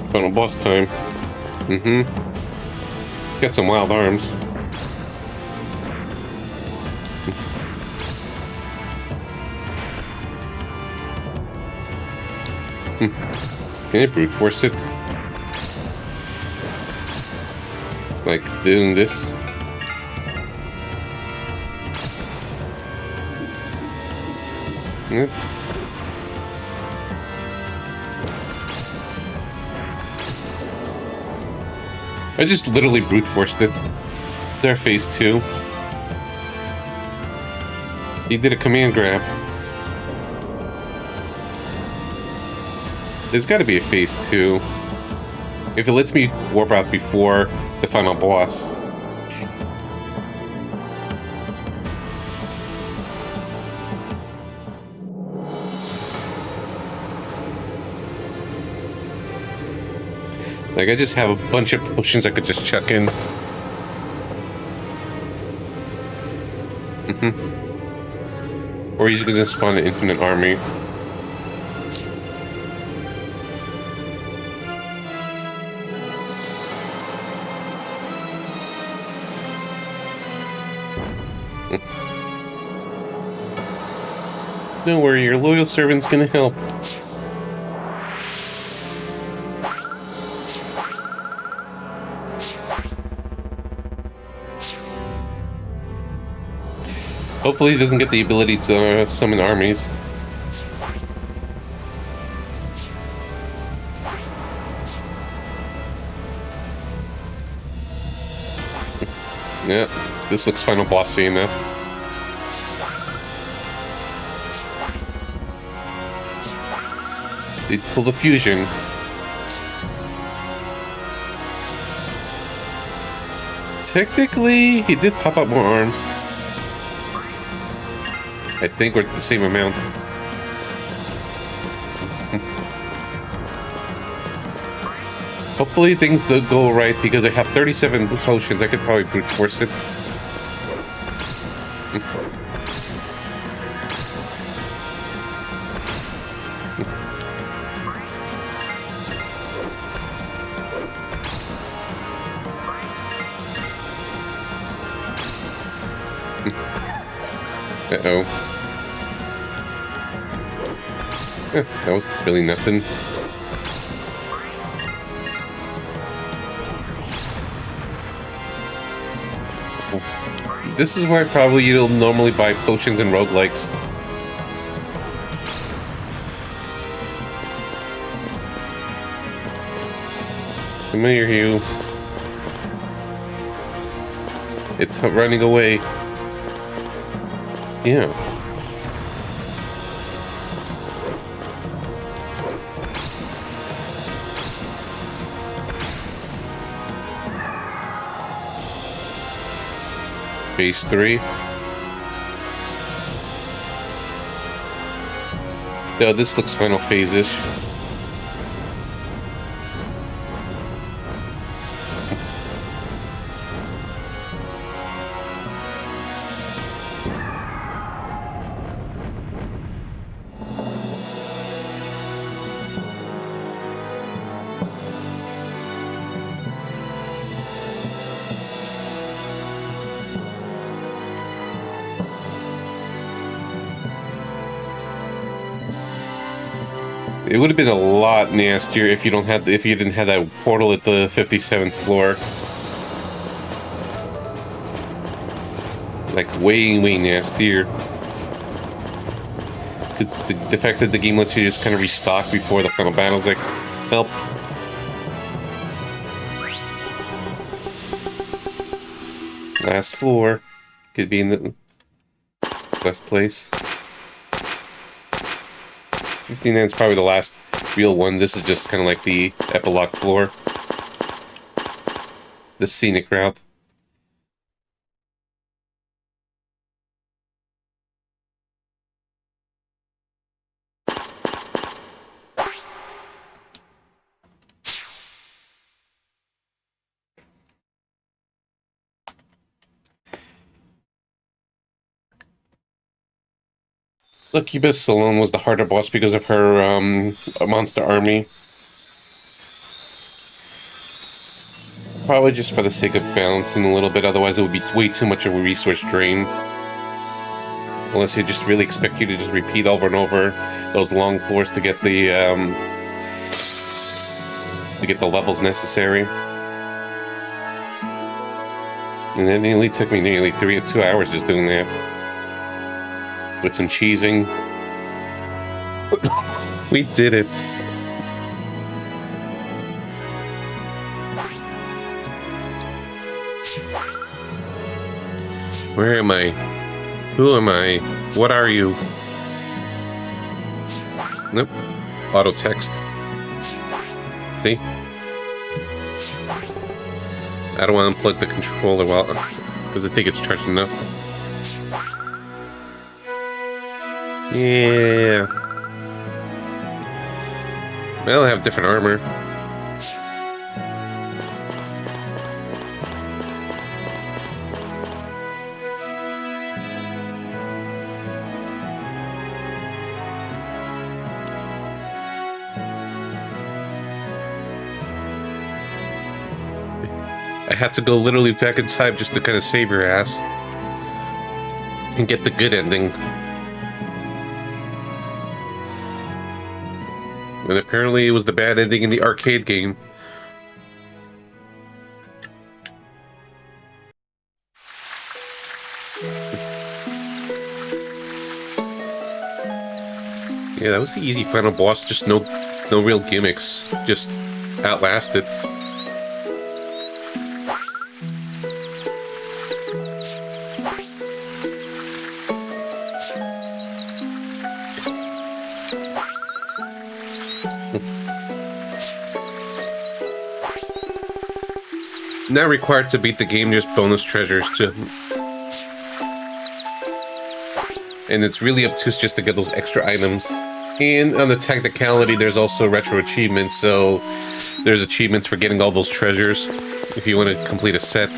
Final boss time. Got some wild arms. Can I brute force it? Like doing this? Yep. I just literally brute forced it. Is there phase 2? He did a command grab. There's got to be a phase 2. If it lets me warp out before the final boss. Like, I just have a bunch of potions I could just chuck in. Or he's gonna spawn an infinite army. Don't worry, your loyal servant's gonna help. Hopefully he doesn't get the ability to summon armies. Yeah, this looks final bossy enough. They pull the fusion. Technically, he did pop up more arms. I think we're at the same amount. Hopefully things do go right because I have 37 potions. I could probably brute force it. Uh-oh. That was really nothing. This is where probably you'll normally buy potions and roguelikes. Come here, Hugh. It's running away. Yeah. Phase 3. Though this looks Final Phase-ish. It would have been a lot nastier if you didn't have that portal at the 57th floor. Like way nastier. The fact that the game lets you just kind of restock before the final battle is like, help. Last floor. Could be in the best place. 59 is probably the last real one. This is just kind of like the epilogue floor. The scenic route. Succubus alone was the harder boss because of her monster army. Probably just for the sake of balancing a little bit, otherwise it would be way too much of a resource drain. Unless they just really expect you to just repeat over and over those long floors to get the levels necessary. And then it only took me nearly 2 hours just doing that. With some cheesing. We did it. Where am I? Who am I? What are you? Nope. Auto text. See? I don't want to unplug the controller because I think it's charged enough. Yeah. Well, I have different armor. I had to go literally back in time just to kind of save your ass and get the good ending. And apparently it was the bad ending in the arcade game. Yeah, that was the easy final boss, just no real gimmicks. Just outlasted. Not required to beat the game, just bonus treasures too. And it's really obtuse just to get those extra items. And on the technicality, there's also retro achievements, so there's achievements for getting all those treasures if you want to complete a set.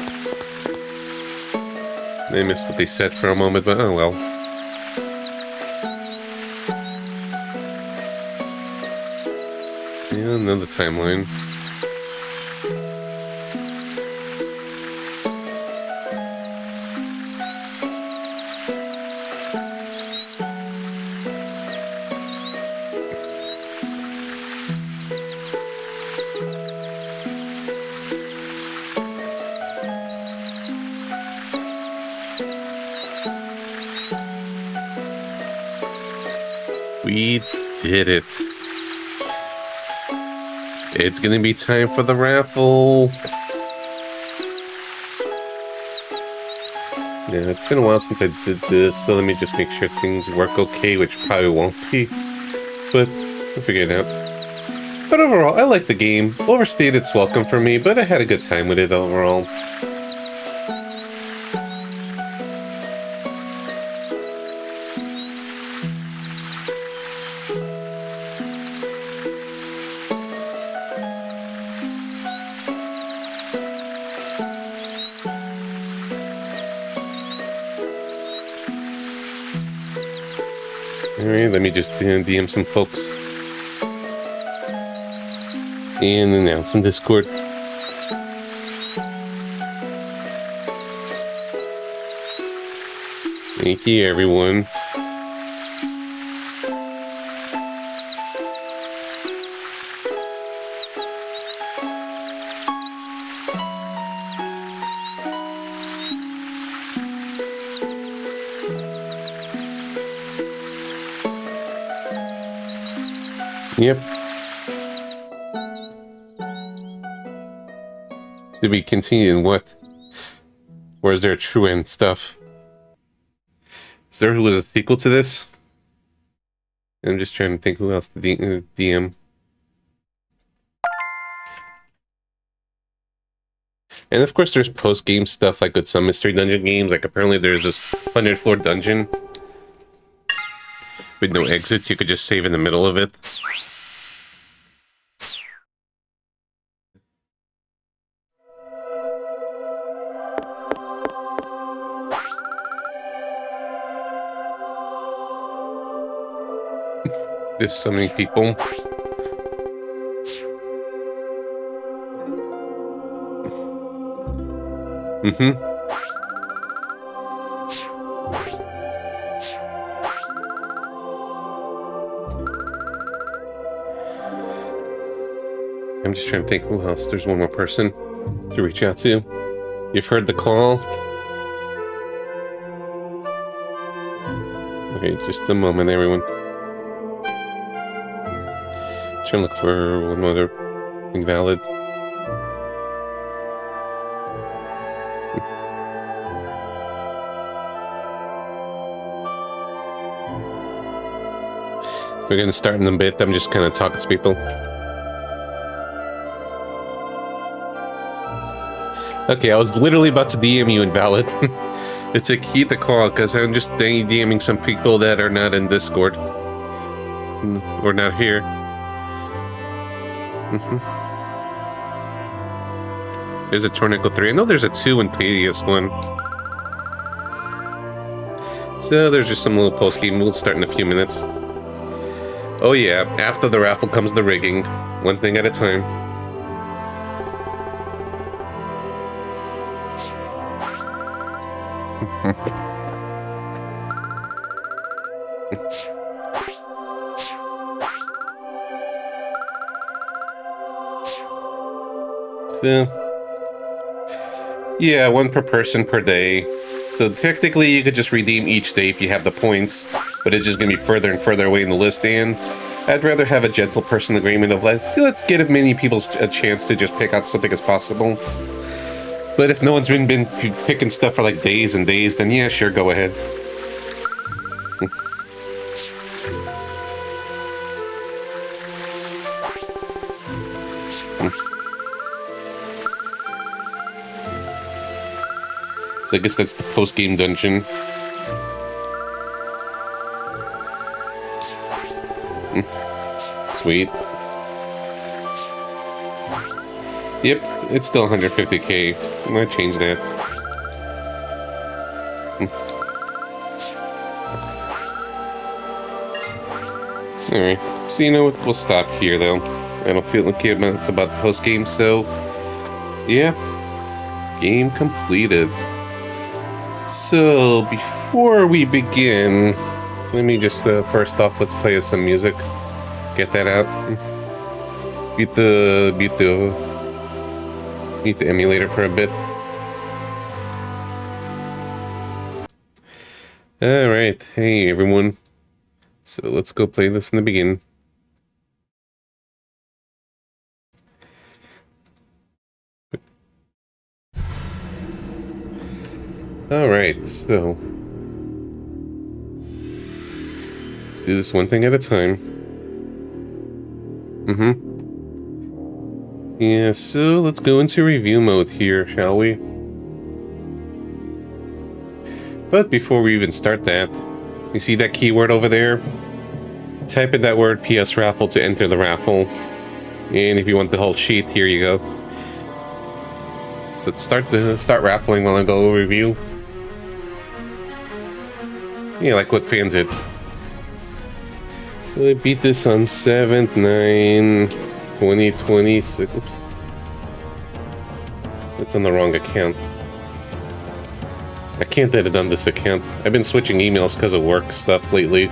I missed what they said for a moment, but oh well. Yeah, another timeline. We did it. It's gonna be time for the raffle. Yeah, it's been a while since I did this, so let me just make sure things work okay, which probably won't be. But we'll figure it out. But overall, I like the game. Overstayed its welcome for me, but I had a good time with it overall. Alright, let me just DM some folks. And announce some Discord. Thank you, everyone. Yep. Did we continue in what? Or is there a true end stuff? Is there a sequel to this? I'm just trying to think who else to DM. And of course there's post-game stuff like with some mystery dungeon games. Like apparently there's this 100th floor dungeon with no exits. You could just save in the middle of it. There's so many people. I'm just trying to think who else. There's one more person to reach out to. You've heard the call. Okay, just a moment, everyone. Trying to look for one other invalid. We're gonna start in a bit. I'm just kind of talking to people. Okay, I was literally about to DM you, invalid. It's a key to call because I'm just DMing some people that are not in Discord or not here. There's a Tornado 3. I know there's a 2 in PS1. So there's just some little post game. We'll start in a few minutes. Oh yeah, after the raffle comes the rigging. One thing at a time. So, yeah, one per person per day. So technically you could just redeem each day if you have the points, but it's just going to be further and further away in the list, and I'd rather have a gentle person agreement of like, let's get as many people a chance to just pick out something as possible. But if no one's been picking stuff for like days and days, then yeah, sure, go ahead. So I guess that's the post-game dungeon. Sweet. Yep, it's still 150k. I might change that. Alright, so you know what? We'll stop here though. I don't feel okay about the post-game, so yeah. Game completed. So, before we begin, let me just, first off, let's play some music. Get that out. Mute the emulator for a bit. Alright, hey everyone. So let's go play this in the beginning. Alright, so let's do this one thing at a time. Yeah, so let's go into review mode here, shall we? But before we even start that, you see that keyword over there? Type in that word PS raffle to enter the raffle. And if you want the whole sheet, here you go. So let's start raffling while I go review. Yeah, like what fans did. So I beat this on 7th, 9/20/26. Oops. That's on the wrong account. I can't edit on this account. I've been switching emails because of work stuff lately.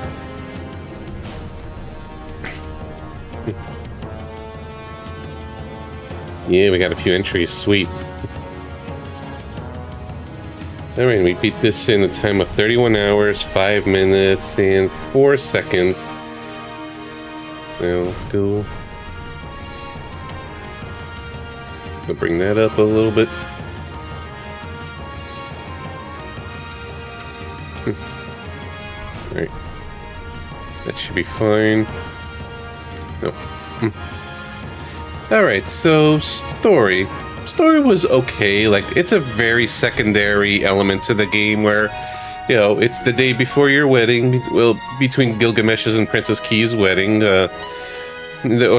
Yeah, we got a few entries. Sweet. Alright, we beat this in a time of 31 hours, 5 minutes, and 4 seconds. Now, let's go. Go bring that up a little bit. Alright. That should be fine. Nope. Alright, so story. Story was okay. Like, it's a very secondary element to the game where, you know, it's the day before your wedding. Well, between Gilgamesh's and Princess Key's wedding. The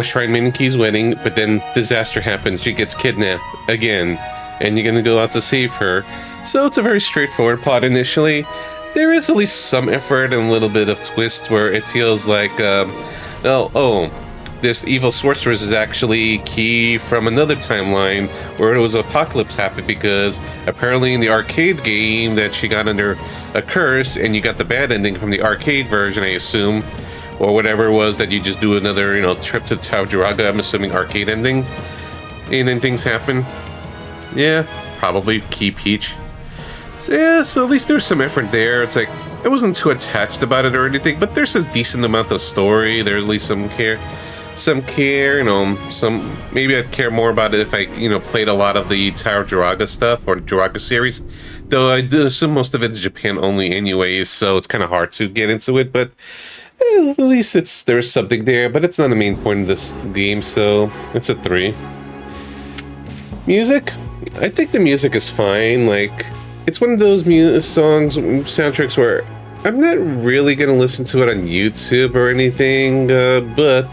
Shrine Maiden Key's wedding. But then disaster happens. She gets kidnapped again. And you're gonna go out to save her. So it's a very straightforward plot initially. There is at least some effort and a little bit of twist where it feels like, this evil sorceress is actually Key from another timeline where it was apocalypse happened, because apparently in the arcade game that she got under a curse, and you got the bad ending from the arcade version, I assume, or whatever it was, that you just do another, you know, trip to Tower Druaga, I'm assuming arcade ending, and then things happen. Yeah, probably Key Peach. So, yeah, so at least there's some effort there. It's like, I wasn't too attached about it or anything, but there's a decent amount of story. There's at least some care, you know, maybe I'd care more about it if I, you know, played a lot of the Tower Druaga stuff, or Druaga series, though I do assume most of it is Japan only anyways, so it's kind of hard to get into it, but at least there's something there, but it's not the main point of this game, so it's a 3. Music? I think the music is fine. Like, it's one of those soundtracks where I'm not really gonna listen to it on YouTube or anything, but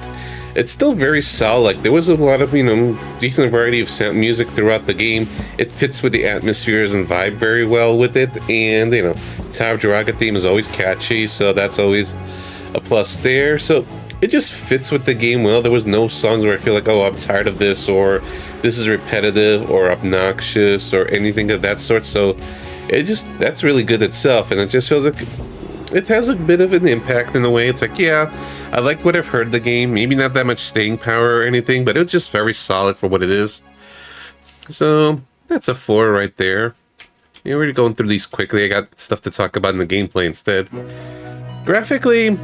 it's still very solid. Like, there was a lot of, you know, decent variety of sound music throughout the game. It fits with the atmospheres and vibe very well with it, and, you know, Tower Druaga theme is always catchy, so that's always a plus there. So it just fits with the game well. There was no songs where I feel like, oh, I'm tired of this, or this is repetitive or obnoxious or anything of that sort. So that's really good itself, and it just feels like it has a bit of an impact in a way. It's like, yeah, I like what I've heard of the game. Maybe not that much staying power or anything, but it's just very solid for what it is. So that's a 4 right there. Yeah, we're going through these quickly. I got stuff to talk about in the gameplay instead. Graphically,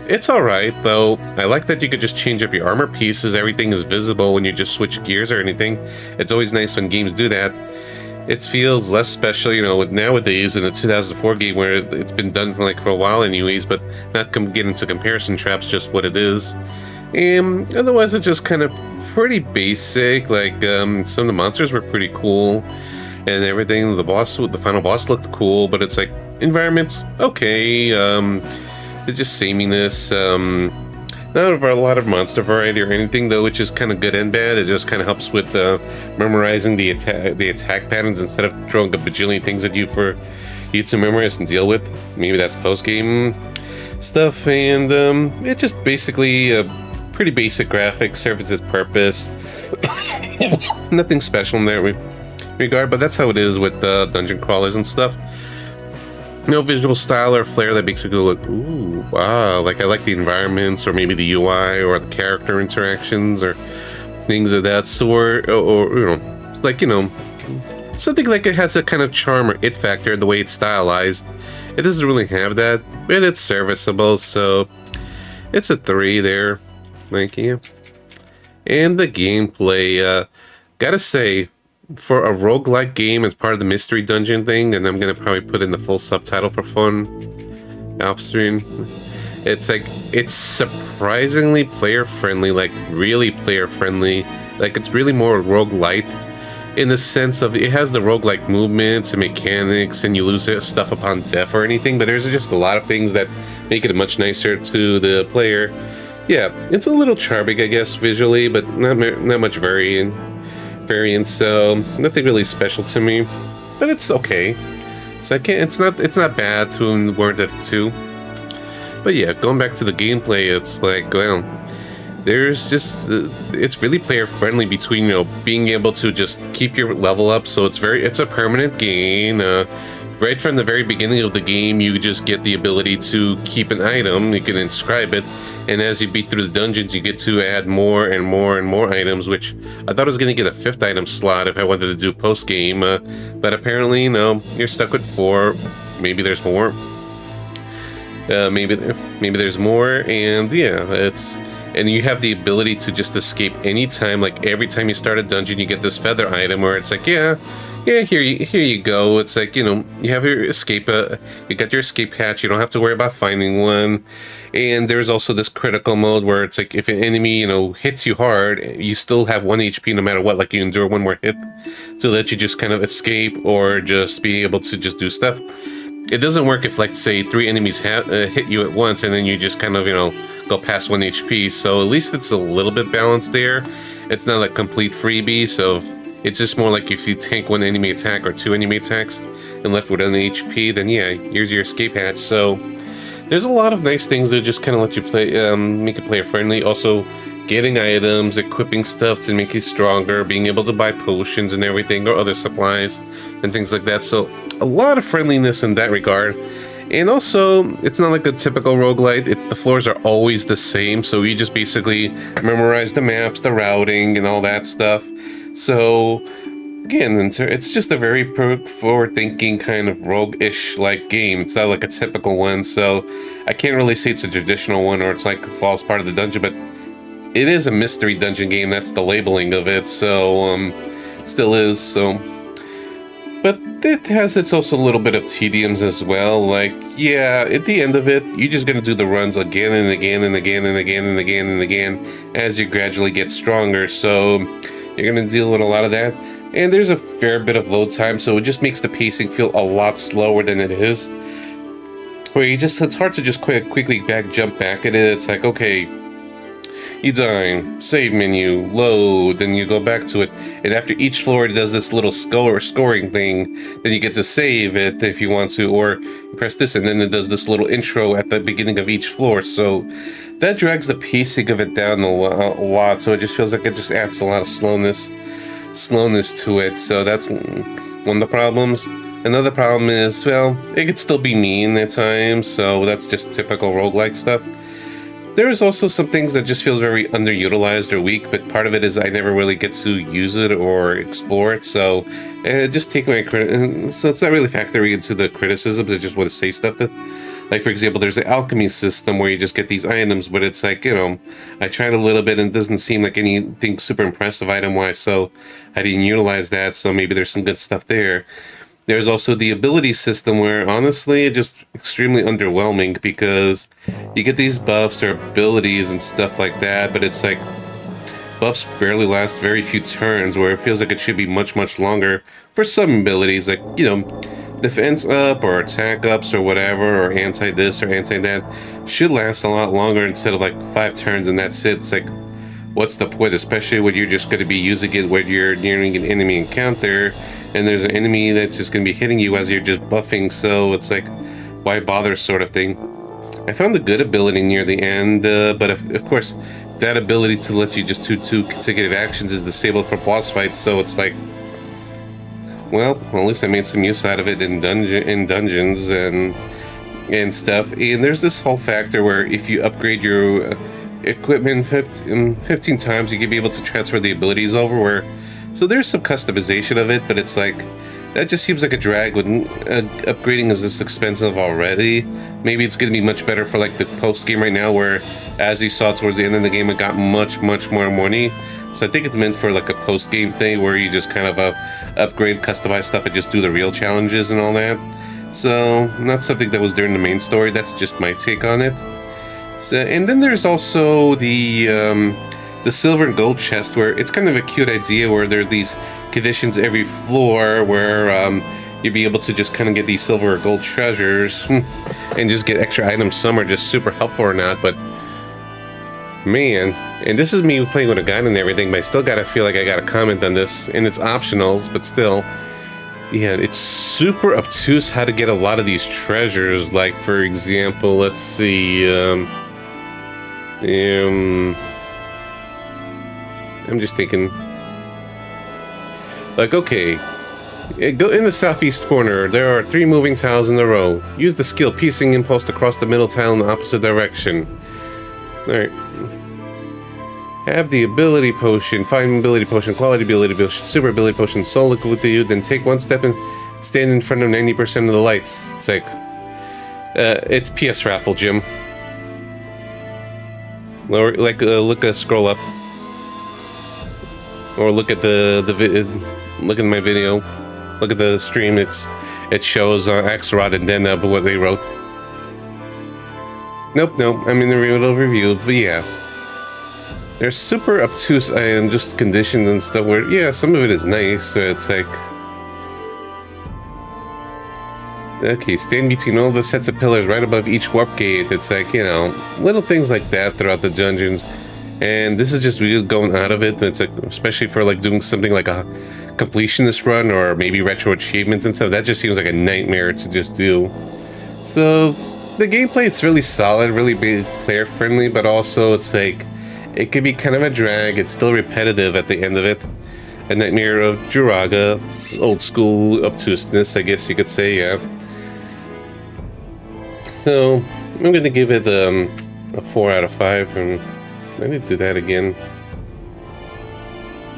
it's alright, though. I like that you could just change up your armor pieces. Everything is visible when you just switch gears or anything. It's always nice when games do that. It feels less special, you know, nowadays in a 2004 game where it's been done for a while anyways, but not get into comparison traps, just what it is. And otherwise, it's just kind of pretty basic. Like, some of the monsters were pretty cool and everything. The final boss looked cool, but it's like, environments, okay. It's just sameness. Not a lot of monster variety or anything, though, which is kind of good and bad. It just kind of helps with memorizing the attack patterns instead of throwing a bajillion things at you for you to memorize and deal with. Maybe that's post-game stuff, and it's just basically pretty basic graphics, serves its purpose. Nothing special in that regard, but that's how it is with dungeon crawlers and stuff. No visual style or flair that makes me go like, ooh, wow. Like, I like the environments, or maybe the UI, or the character interactions, or things of that sort, or you know, like, you know, something like it has a kind of charm or it factor the way it's stylized. It doesn't really have that, but it's serviceable. So It's a 3 there. Thank you. And the gameplay, gotta say, for a roguelike game as part of the mystery dungeon thing, and I'm gonna probably put in the full subtitle for fun off stream. It's like, it's surprisingly player friendly, like really player friendly. Like, it's really more roguelite in the sense of it has the roguelike movements and mechanics, and you lose stuff upon death or anything, but there's just a lot of things that make it much nicer to the player. Yeah, it's a little charming, I guess, visually, but not much variance, so nothing really special to me, but it's okay. So I can't. It's not bad to warrant at 2. But yeah, going back to the gameplay, it's like, well, there's just it's really player friendly between, you know, being able to just keep your level up, so it's a permanent gain. Right from the very beginning of the game, you just get the ability to keep an item. You can inscribe it, and as you beat through the dungeons, you get to add more and more and more items, which I thought I was going to get a 5th item slot if I wanted to do post-game, but apparently, no, you're stuck with 4. Maybe there's more. Maybe there's more, and yeah, and you have the ability to just escape anytime. Like, every time you start a dungeon, you get this feather item where it's like, yeah, here you go. It's like, you know, you have your escape, you got your escape hatch, you don't have to worry about finding one. And there's also this critical mode where it's like, if an enemy, you know, hits you hard, you still have 1 HP no matter what, like you endure 1 more hit to let you just kind of escape or just be able to just do stuff. It doesn't work if, like, say, 3 enemies hit you at once and then you just kind of, you know, go past 1 HP, so at least it's a little bit balanced there. It's not a complete freebie, so it's just more like if you tank 1 enemy attack or 2 enemy attacks and left with 1 HP, then yeah, here's your escape hatch. So there's a lot of nice things that just kind of let you play, make it player friendly. Also, getting items, equipping stuff to make you stronger, being able to buy potions and everything, or other supplies and things like that. So a lot of friendliness in that regard. And also, it's not like a typical roguelite. The floors are always the same, so you just basically memorize the maps, the routing, and all that stuff. So again, it's just a very forward-thinking kind of rogue-ish like game. It's not like a typical one, so I can't really say it's a traditional one or it's like falls part of the dungeon, but it is a mystery dungeon game. That's the labeling of it, so still is. So, but it has its also a little bit of tediums as well. Like, yeah, at the end of it, you're just gonna do the runs again and again and again and again and again and again as you gradually get stronger. So you're gonna deal with a lot of that. And there's a fair bit of load time, so it just makes the pacing feel a lot slower than it is. Where it's hard to just quickly jump back at it. It's like, okay, you die, save menu, load, then you go back to it, and after each floor it does this little scoring thing, then you get to save it if you want to, or you press this and then it does this little intro at the beginning of each floor, so that drags the pacing of it down a lot, so it just feels like it just adds a lot of slowness to it, so that's one of the problems. Another problem is, well, it could still be mean at times, so that's just typical roguelike stuff. There's also some things that just feels very underutilized or weak, but part of it is I never really get to use it or explore it, so just take my credit. So it's not really factoring into the criticisms, I just want to say stuff that, like, for example, there's an alchemy system where you just get these items, but it's like, you know, I tried a little bit and it doesn't seem like anything super impressive item-wise, so I didn't utilize that, so maybe there's some good stuff there. There's also the ability system where, honestly, it's just extremely underwhelming because you get these buffs or abilities and stuff like that, but it's like buffs barely last very few turns, where it feels like it should be much, much longer for some abilities, like, you know, defense up or attack ups or whatever, or anti this or anti that, should last a lot longer instead of like 5 turns and that's it. It's like, what's the point, especially when you're just going to be using it when you're nearing an enemy encounter and there's an enemy that's just going to be hitting you as you're just buffing, so it's like, why bother, sort of thing. I found the good ability near the end, but of course, that ability to let you just do 2 consecutive actions is disabled for boss fights, so it's like, well, at least I made some use out of it in dungeons and stuff. And there's this whole factor where if you upgrade your equipment 15 times, you can be able to transfer the abilities over, where, so there's some customization of it, but it's like, that just seems like a drag when upgrading is this expensive already. Maybe it's going to be much better for like the post game right now, where As you saw towards the end of the game, it got much more money. So I think it's meant for like a post-game thing where you just kind of upgrade, customize stuff, and just do the real challenges and all that. So not something that was during the main story. That's just my take on it. So, and then there's also the silver and gold chest, where it's kind of a cute idea where there's these conditions every floor where you'd be able to just kind of get these silver or gold treasures and just get extra items. Some are just super helpful or not, but man, and this is me playing with a gun and everything, but I still gotta feel like I gotta comment on this, and it's optionals, but still, yeah, it's super obtuse how to get a lot of these treasures. Like, for example, let's see, I'm just thinking, like, okay, go in the southeast corner. There are 3 moving tiles in a row. Use the skill piecing impulse to cross the middle tile in the opposite direction. Alright. Have the ability potion, fine ability potion, quality ability potion, super ability potion, soul liquid with you, then take 1 step and stand in front of 90% of the lights. It's like, it's PS raffle, Jim. Or like, scroll up. Or look at look at my video. Look at the stream. It shows Axelrod and then what they wrote. Nope. I'm in the real review, but yeah, they're super obtuse and just conditions and stuff. Where yeah, some of it is nice. So it's like, okay, stand between all the sets of pillars right above each warp gate. It's like, you know, little things like that throughout the dungeons. And this is just really going out of it. It's like, especially for like doing something like a completionist run or maybe retro achievements and stuff, that just seems like a nightmare to just do. So the gameplay, it's really solid, really player friendly, but also it's like, it could be kind of a drag. It's still repetitive at the end of it. A nightmare of Druaga, old school obtuseness, I guess you could say, yeah. So I'm gonna give it a 4 out of 5, and I need to do that again.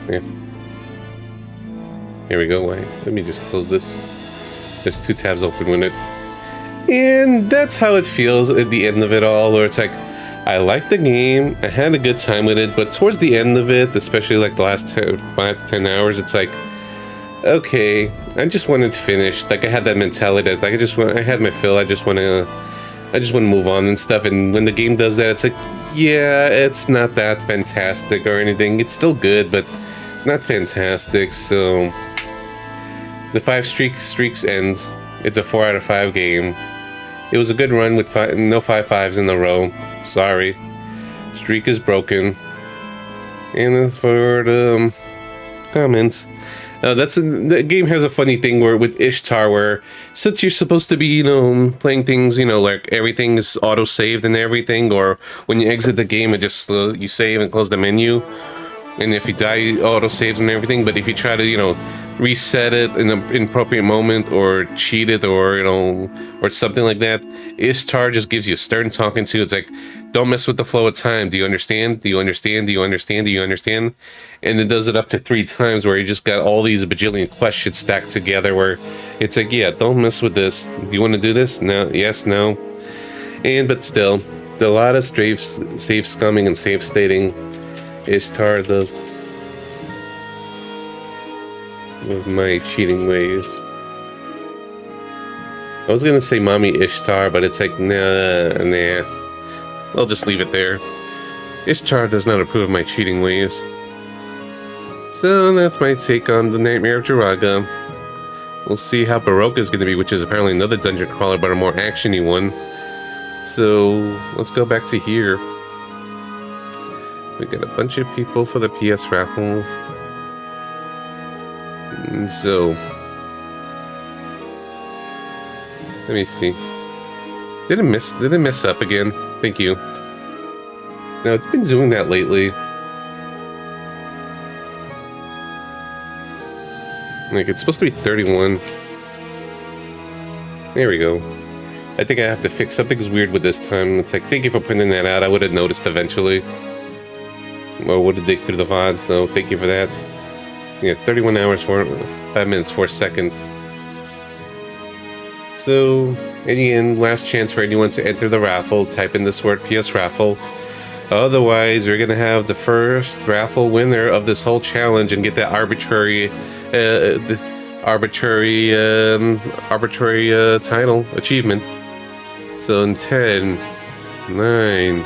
Yeah. Here we go. Let me just close this. There's 2 tabs open with it. And that's how it feels at the end of it all, where it's like, I liked the game, I had a good time with it, but towards the end of it, especially like the last 5 to 10 hours, it's like, okay, I just wanted to finish. Like, I had that mentality that like, I had my fill, I just want to move on and stuff. And when the game does that, it's like, yeah, it's not that fantastic or anything. It's still good, but not fantastic. So the 5 streaks ends. It's a 4 out of 5 game. It was a good run with no 5-5s in a row. Sorry, streak is broken. And as for the comments, the game has a funny thing where with Ishtar, where since you're supposed to be, you know, playing things, you know, like everything is auto saved and everything, or when you exit the game, it just you save and close the menu, and if you die, auto saves and everything. But if you try to, you know, reset it in an inappropriate moment or cheat it, or you know, or something like that, Ishtar just gives you a stern talking to. It's like, don't mess with the flow of time. Do you understand? Do you understand? Do you understand? Do you understand? And it does it up to 3 times, where you just got all these bajillion questions stacked together, where it's like, yeah, don't mess with this. Do you want to do this? No. Yes. No. And but still, a lot of save scumming and save stating. Ishtar does with my cheating ways. I was gonna say Mommy Ishtar, but it's like, nah. I'll just leave it there. Ishtar does not approve of my cheating ways. So that's my take on the Nightmare of Druaga. We'll see how Baroque is gonna be, which is apparently another dungeon crawler, but a more actiony one. So let's go back to here. We got a bunch of people for the PS raffle. So let me see. Did it mess up again? Thank you. No, it's been doing that lately. Like, it's supposed to be 31. There we go. I think I have to fix something's weird with this time. It's like, thank you for pointing that out. I would have noticed eventually. Or would have dig through the VOD, so thank you for that. Yeah, 31 hours, 5 minutes, 4 seconds. So, in the end, last chance for anyone to enter the raffle. Type in this word PS raffle. Otherwise, we're gonna have the first raffle winner of this whole challenge and get that arbitrary title achievement. So in 10, 9,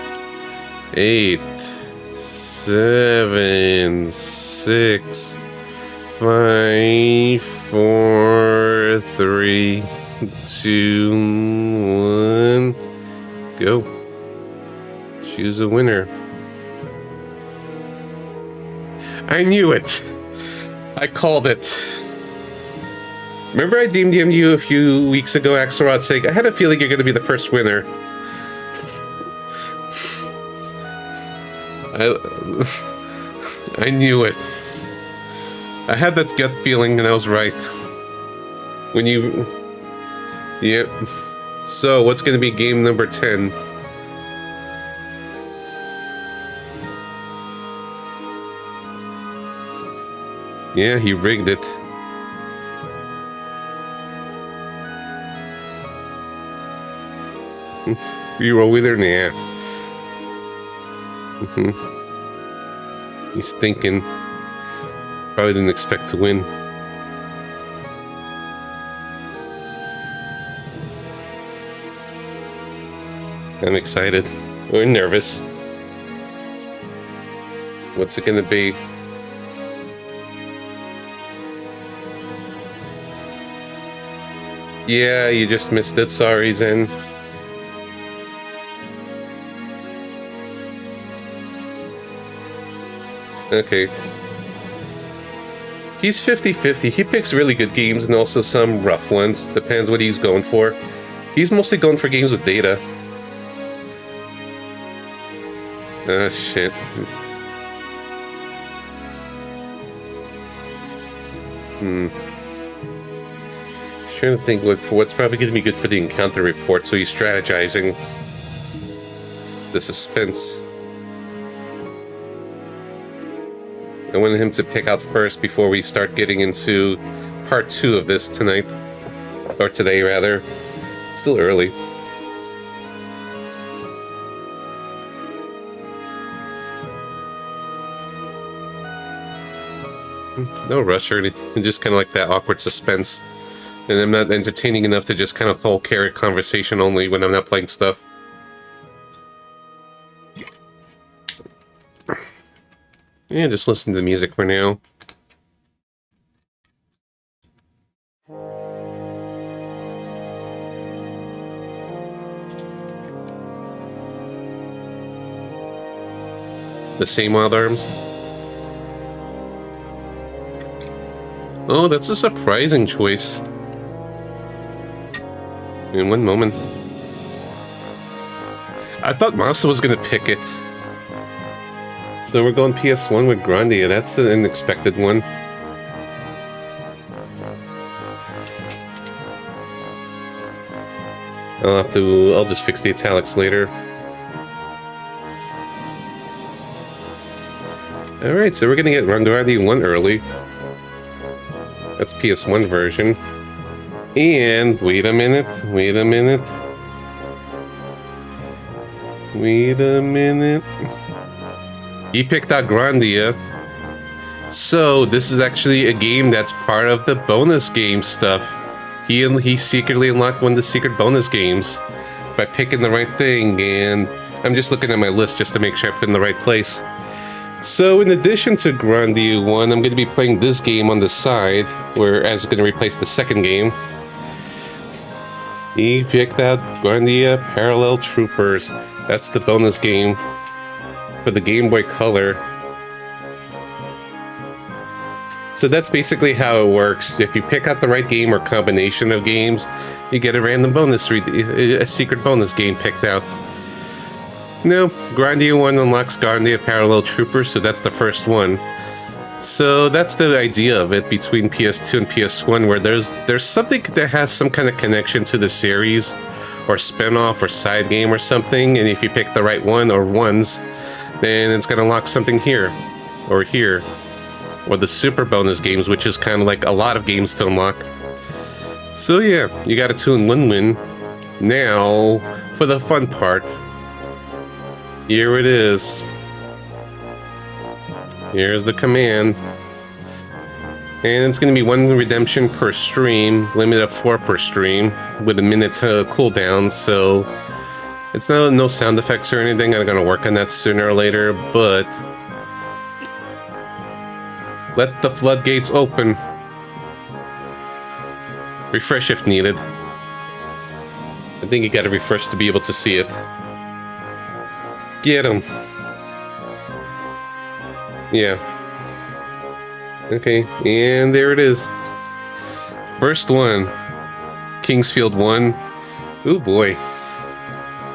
8, 7, 6, 5, 4, 3, 2, 1, go. Choose a winner. I knew it. I called it. Remember I DM'd you a few weeks ago, Axelrod, saying I had a feeling you're going to be the first winner. I knew it. I had that gut feeling, and I was right. When you... Yep. So, what's going to be game number 10? Yeah, he rigged it. You roll with her? Nah. He's thinking. Probably didn't expect to win. I'm excited. Or nervous. What's it gonna be? Yeah, you just missed it. Sorry, Zen. Okay. He's 50-50. He picks really good games and also some rough ones. Depends what he's going for. He's mostly going for games with data. Ah, shit. Trying to think what's probably going to be good for the encounter report, so he's strategizing. The suspense. I wanted him to pick out first before we start getting into part 2 of this tonight. Or today, rather. It's still early. No rush or anything, just kind of like that awkward suspense. And I'm not entertaining enough to just kind of hold carry conversation only when I'm not playing stuff. Yeah, just listen to the music for now. The same Wild Arms? Oh, that's a surprising choice. In one moment. I thought Masa was gonna pick it. So we're going PS1 with Grandia. That's an unexpected one. I'll just fix the italics later. Alright, so we're gonna get Grandia 1 early. That's PS1 version. And wait a minute. He picked out Grandia. So this is actually a game that's part of the bonus game stuff. He secretly unlocked one of the secret bonus games by picking the right thing, and I'm just looking at my list just to make sure I put it in the right place. So in addition to Grandia 1, I'm going to be playing this game on the side, whereas it's going to replace the second game. He picked out Grandia Parallel Troopers. That's the bonus game for the Game Boy Color. So that's basically how it works. If you pick out the right game or combination of games, you get a random bonus, a secret bonus game picked out. No, Grandia 1 unlocks Grandia Parallel Troopers, so that's the first one. So that's the idea of it between PS2 and PS1, where there's something that has some kind of connection to the series, or spin-off, or side game or something, and if you pick the right one or ones, then it's gonna unlock something here, or here. Or the super bonus games, which is kind of like a lot of games to unlock. So yeah, you got a 2-in-1 win. Now, for the fun part, Here it is. Here's the command. And it's going to be 1 redemption per stream, limit of 4 per stream, with a minute cooldown, so it's no sound effects or anything. I'm going to work on that sooner or later, but let the floodgates open. Refresh if needed. I think you got to refresh to be able to see it. Get him. Yeah. Okay, and there it is. First one. Kingsfield 1. Ooh boy.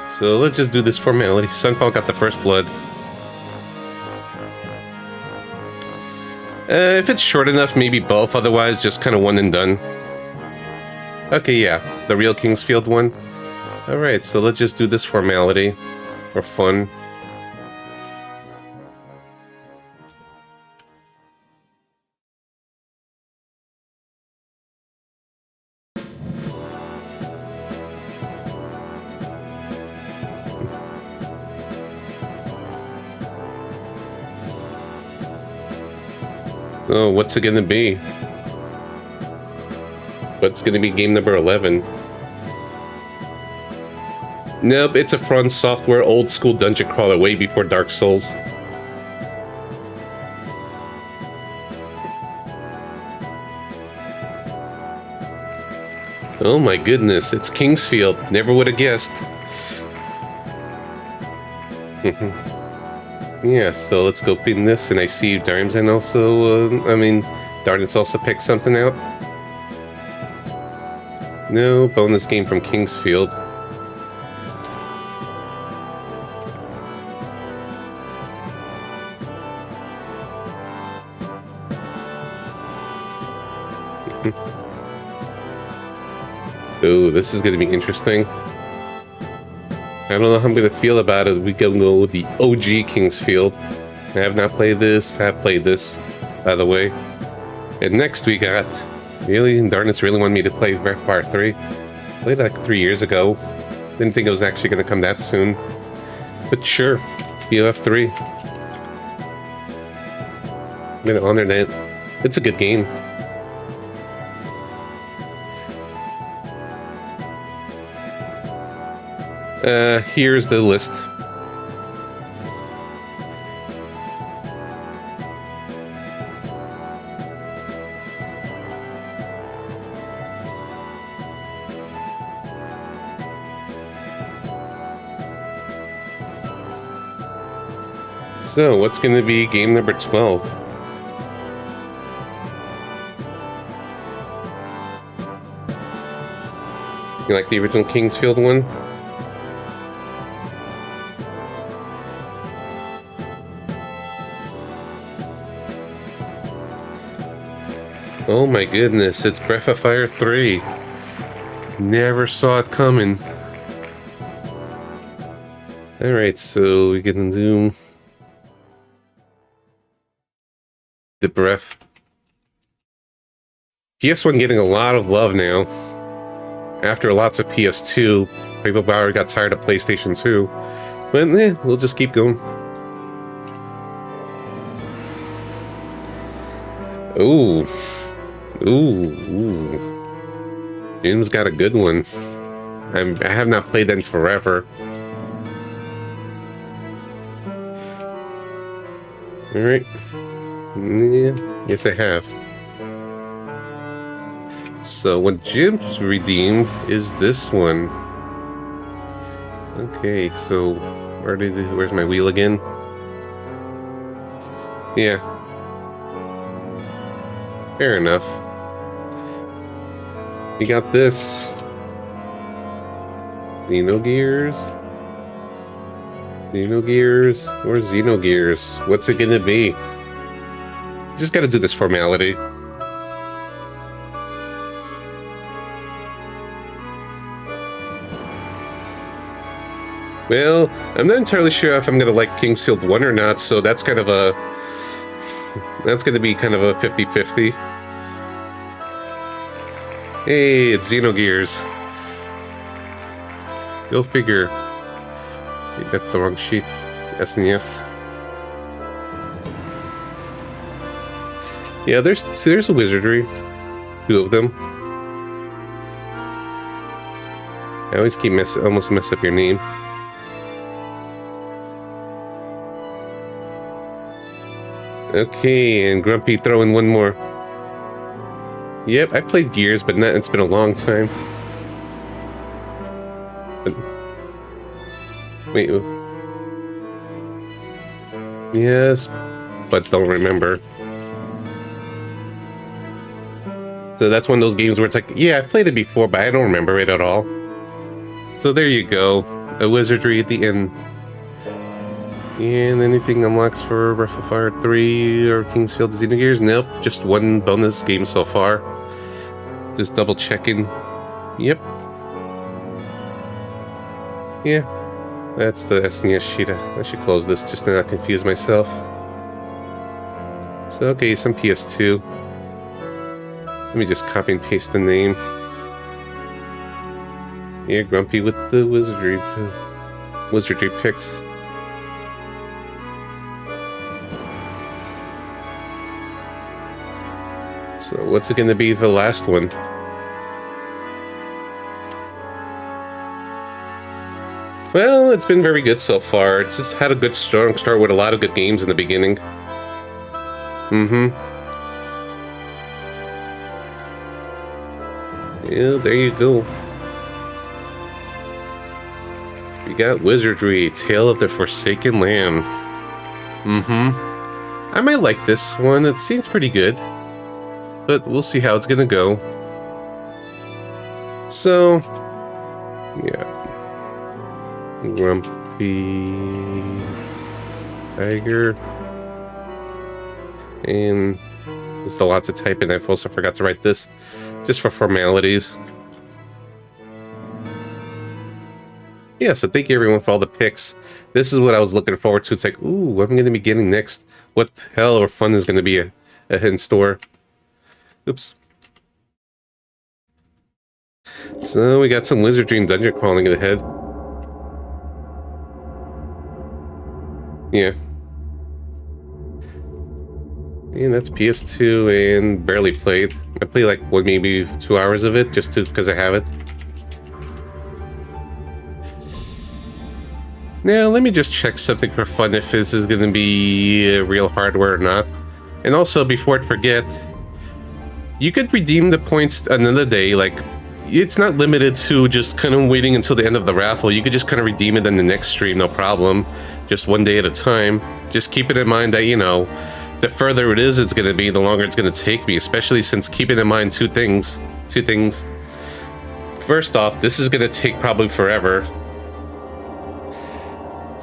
So let's just do this formality. Sunfall got the first blood. If it's short enough, maybe both. Otherwise, just kind of one and done. Okay, yeah. The real Kingsfield 1. Alright, so let's just do this formality. For fun. Oh, what's it gonna be? What's gonna be game number 11? Nope, it's a From Software old school dungeon crawler way before Dark Souls. Oh my goodness, it's Kingsfield. Never would have guessed. Yeah, so let's go pin this, and I see Darmzen also, Darnitz also picked something out. No, bonus game from Kingsfield. Oh, this is going to be interesting. I don't know how I'm going to feel about it. We go with the OG Kingsfield. I have not played this. I have played this, by the way. And next we got... Really? Darnitz really wanted me to play Fire 3. Played like 3 years ago. Didn't think it was actually going to come that soon. But sure. BOF 3. I'm going to honor that. It's a good game. Here's the list. So, what's going to be game number 12? You like the original Kingsfield one? Oh my goodness, it's Breath of Fire 3. Never saw it coming. Alright, so we can do the Breath. PS1 getting a lot of love now. After lots of PS2, people probably got tired of PlayStation 2. But we'll just keep going. Ooh. Ooh. Jim's got a good one. I have not played that in forever. Alright. Yeah, yes I have. So what Jim's redeemed is this one. Okay, so where's my wheel again? Yeah. Fair enough. We got this. Xenogears? Xenogears? Or Xenogears? What's it gonna be? Just gotta do this formality. Well, I'm not entirely sure if I'm gonna like Kingsfield 1 or not, so that's kind of a... That's gonna be kind of a 50-50. Hey, it's Xenogears. Go figure. I think that's the wrong sheet. It's SNES. Yeah, there's a wizardry. 2 of them. I always keep almost mess up your name. Okay, and Grumpy throw in one more. Yep, I played Gears, but it's been a long time. Wait. Yes, but don't remember. So that's one of those games where it's like, yeah, I've played it before, but I don't remember it at all. So there you go. A wizardry at the end. And anything unlocks for Breath of Fire 3 or Kingsfield Xenogears? Nope, just one bonus game so far. Just double checking. Yep. Yeah. That's the SNES sheet. I should close this just to not confuse myself. So, okay, some PS2. Let me just copy and paste the name. Yeah, Grumpy with the wizardry picks. So what's it going to be the last one? Well, it's been very good so far. It's just had a good strong start with a lot of good games in the beginning. Yeah, there you go. We got Wizardry, Tale of the Forsaken Land. I might like this one. It seems pretty good. But we'll see how it's gonna go. So, yeah. Grumpy Tiger. And there's a lot to type in. I also forgot to write this just for formalities. Yeah, so thank you everyone for all the picks. This is what I was looking forward to. It's like, ooh, what am I going to be getting next? What hell of fun is going to be ahead in store? Oops. So we got some wizardry and dungeon crawling ahead. Yeah. And that's PS2 and barely played. I played like, what, maybe 2 hours of it just because I have it. Now, let me just check something for fun if this is going to be real hardware or not. And also, before I forget, you could redeem the points another day. Like, it's not limited to just kind of waiting until the end of the raffle. You could just kind of redeem it in the next stream, no problem. Just one day at a time. Just keep it in mind that, you know, the further it is, it's going to be, the longer it's going to take me, especially since keeping in mind two things. First off, this is going to take probably forever.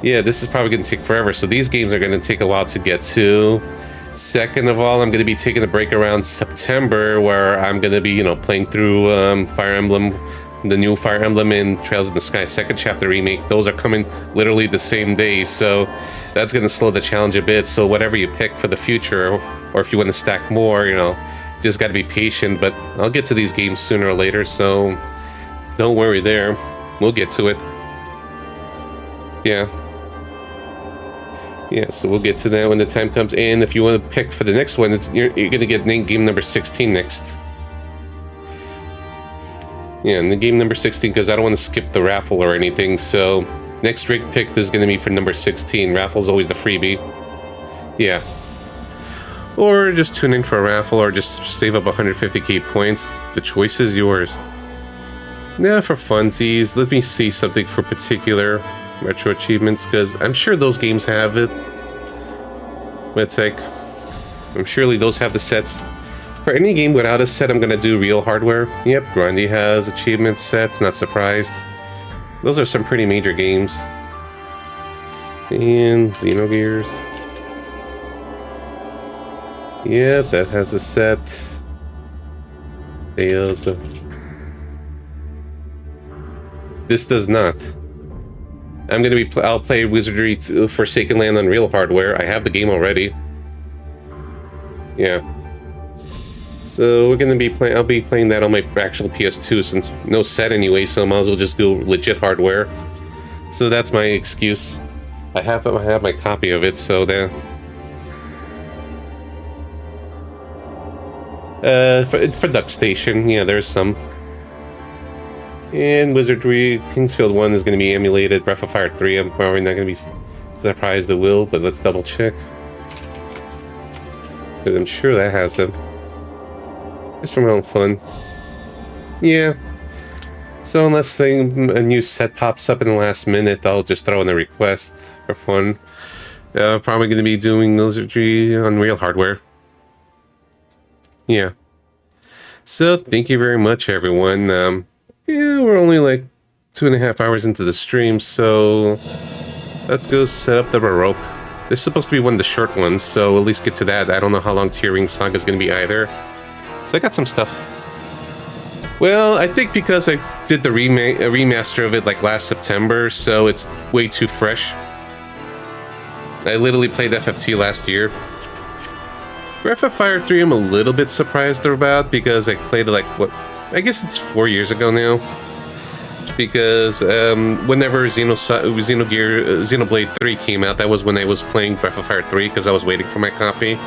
Yeah, this is probably going to take forever, so these games are going to take a while to get to. Second of all, I'm going to be taking a break around September, where I'm going to be, you know, playing through Fire Emblem, the new Fire Emblem and Trails in the Sky second chapter remake. Those are coming literally the same day, so that's going to slow the challenge a bit. So whatever you pick for the future, or if you want to stack more, you know, just got to be patient. But I'll get to these games sooner or later, so don't worry there. We'll get to it. Yeah, so we'll get to that when the time comes. And if you want to pick for the next one, you're going to get game number 16 next. Yeah, and the game number 16, because I don't want to skip the raffle or anything. So next rigged pick is going to be for number 16. Raffle's always the freebie. Yeah. Or just tune in for a raffle, or just save up 150k points. The choice is yours. Now for funsies, let me see something for particular retro achievements, because I'm sure those games have it. Let's like, I'm surely those have the sets. For any game without a set, I'm gonna do real hardware. Yep, Grundy has achievement sets, not surprised. Those are some pretty major games. And Xenogears. Yep, that has a set. Tales. This does not. I'll play Wizardry Forsaken Land on real hardware. I have the game already. Yeah. So we're gonna be playing. I'll be playing that on my actual PS2 since no set anyway. So I might as well just go legit hardware. So that's my excuse. I have my copy of it, so there. For Duck Station, yeah, there's some. And Wizardry, Kingsfield 1 is going to be emulated. Breath of Fire 3, I'm probably not going to be surprised it will, but let's double check. Because I'm sure that has them. Just for my own fun. Yeah. So unless a new set pops up in the last minute, I'll just throw in a request for fun. Probably going to be doing Wizardry on real hardware. Yeah. So, thank you very much, everyone. Yeah, we're only like 2.5 hours into the stream, so let's go set up the Baroque. This is supposed to be one of the short ones, so at least get to that. I don't know how long Tearing Saga is going to be either. So I got some stuff. Well, I think because I did the remaster of it like last September, so it's way too fresh. I literally played FF2 last year. Breath of Fire 3 I'm a little bit surprised about because I played it like, what, I guess it's 4 years ago now. Because whenever Xenoblade 3 came out, that was when I was playing Breath of Fire 3 because I was waiting for my copy.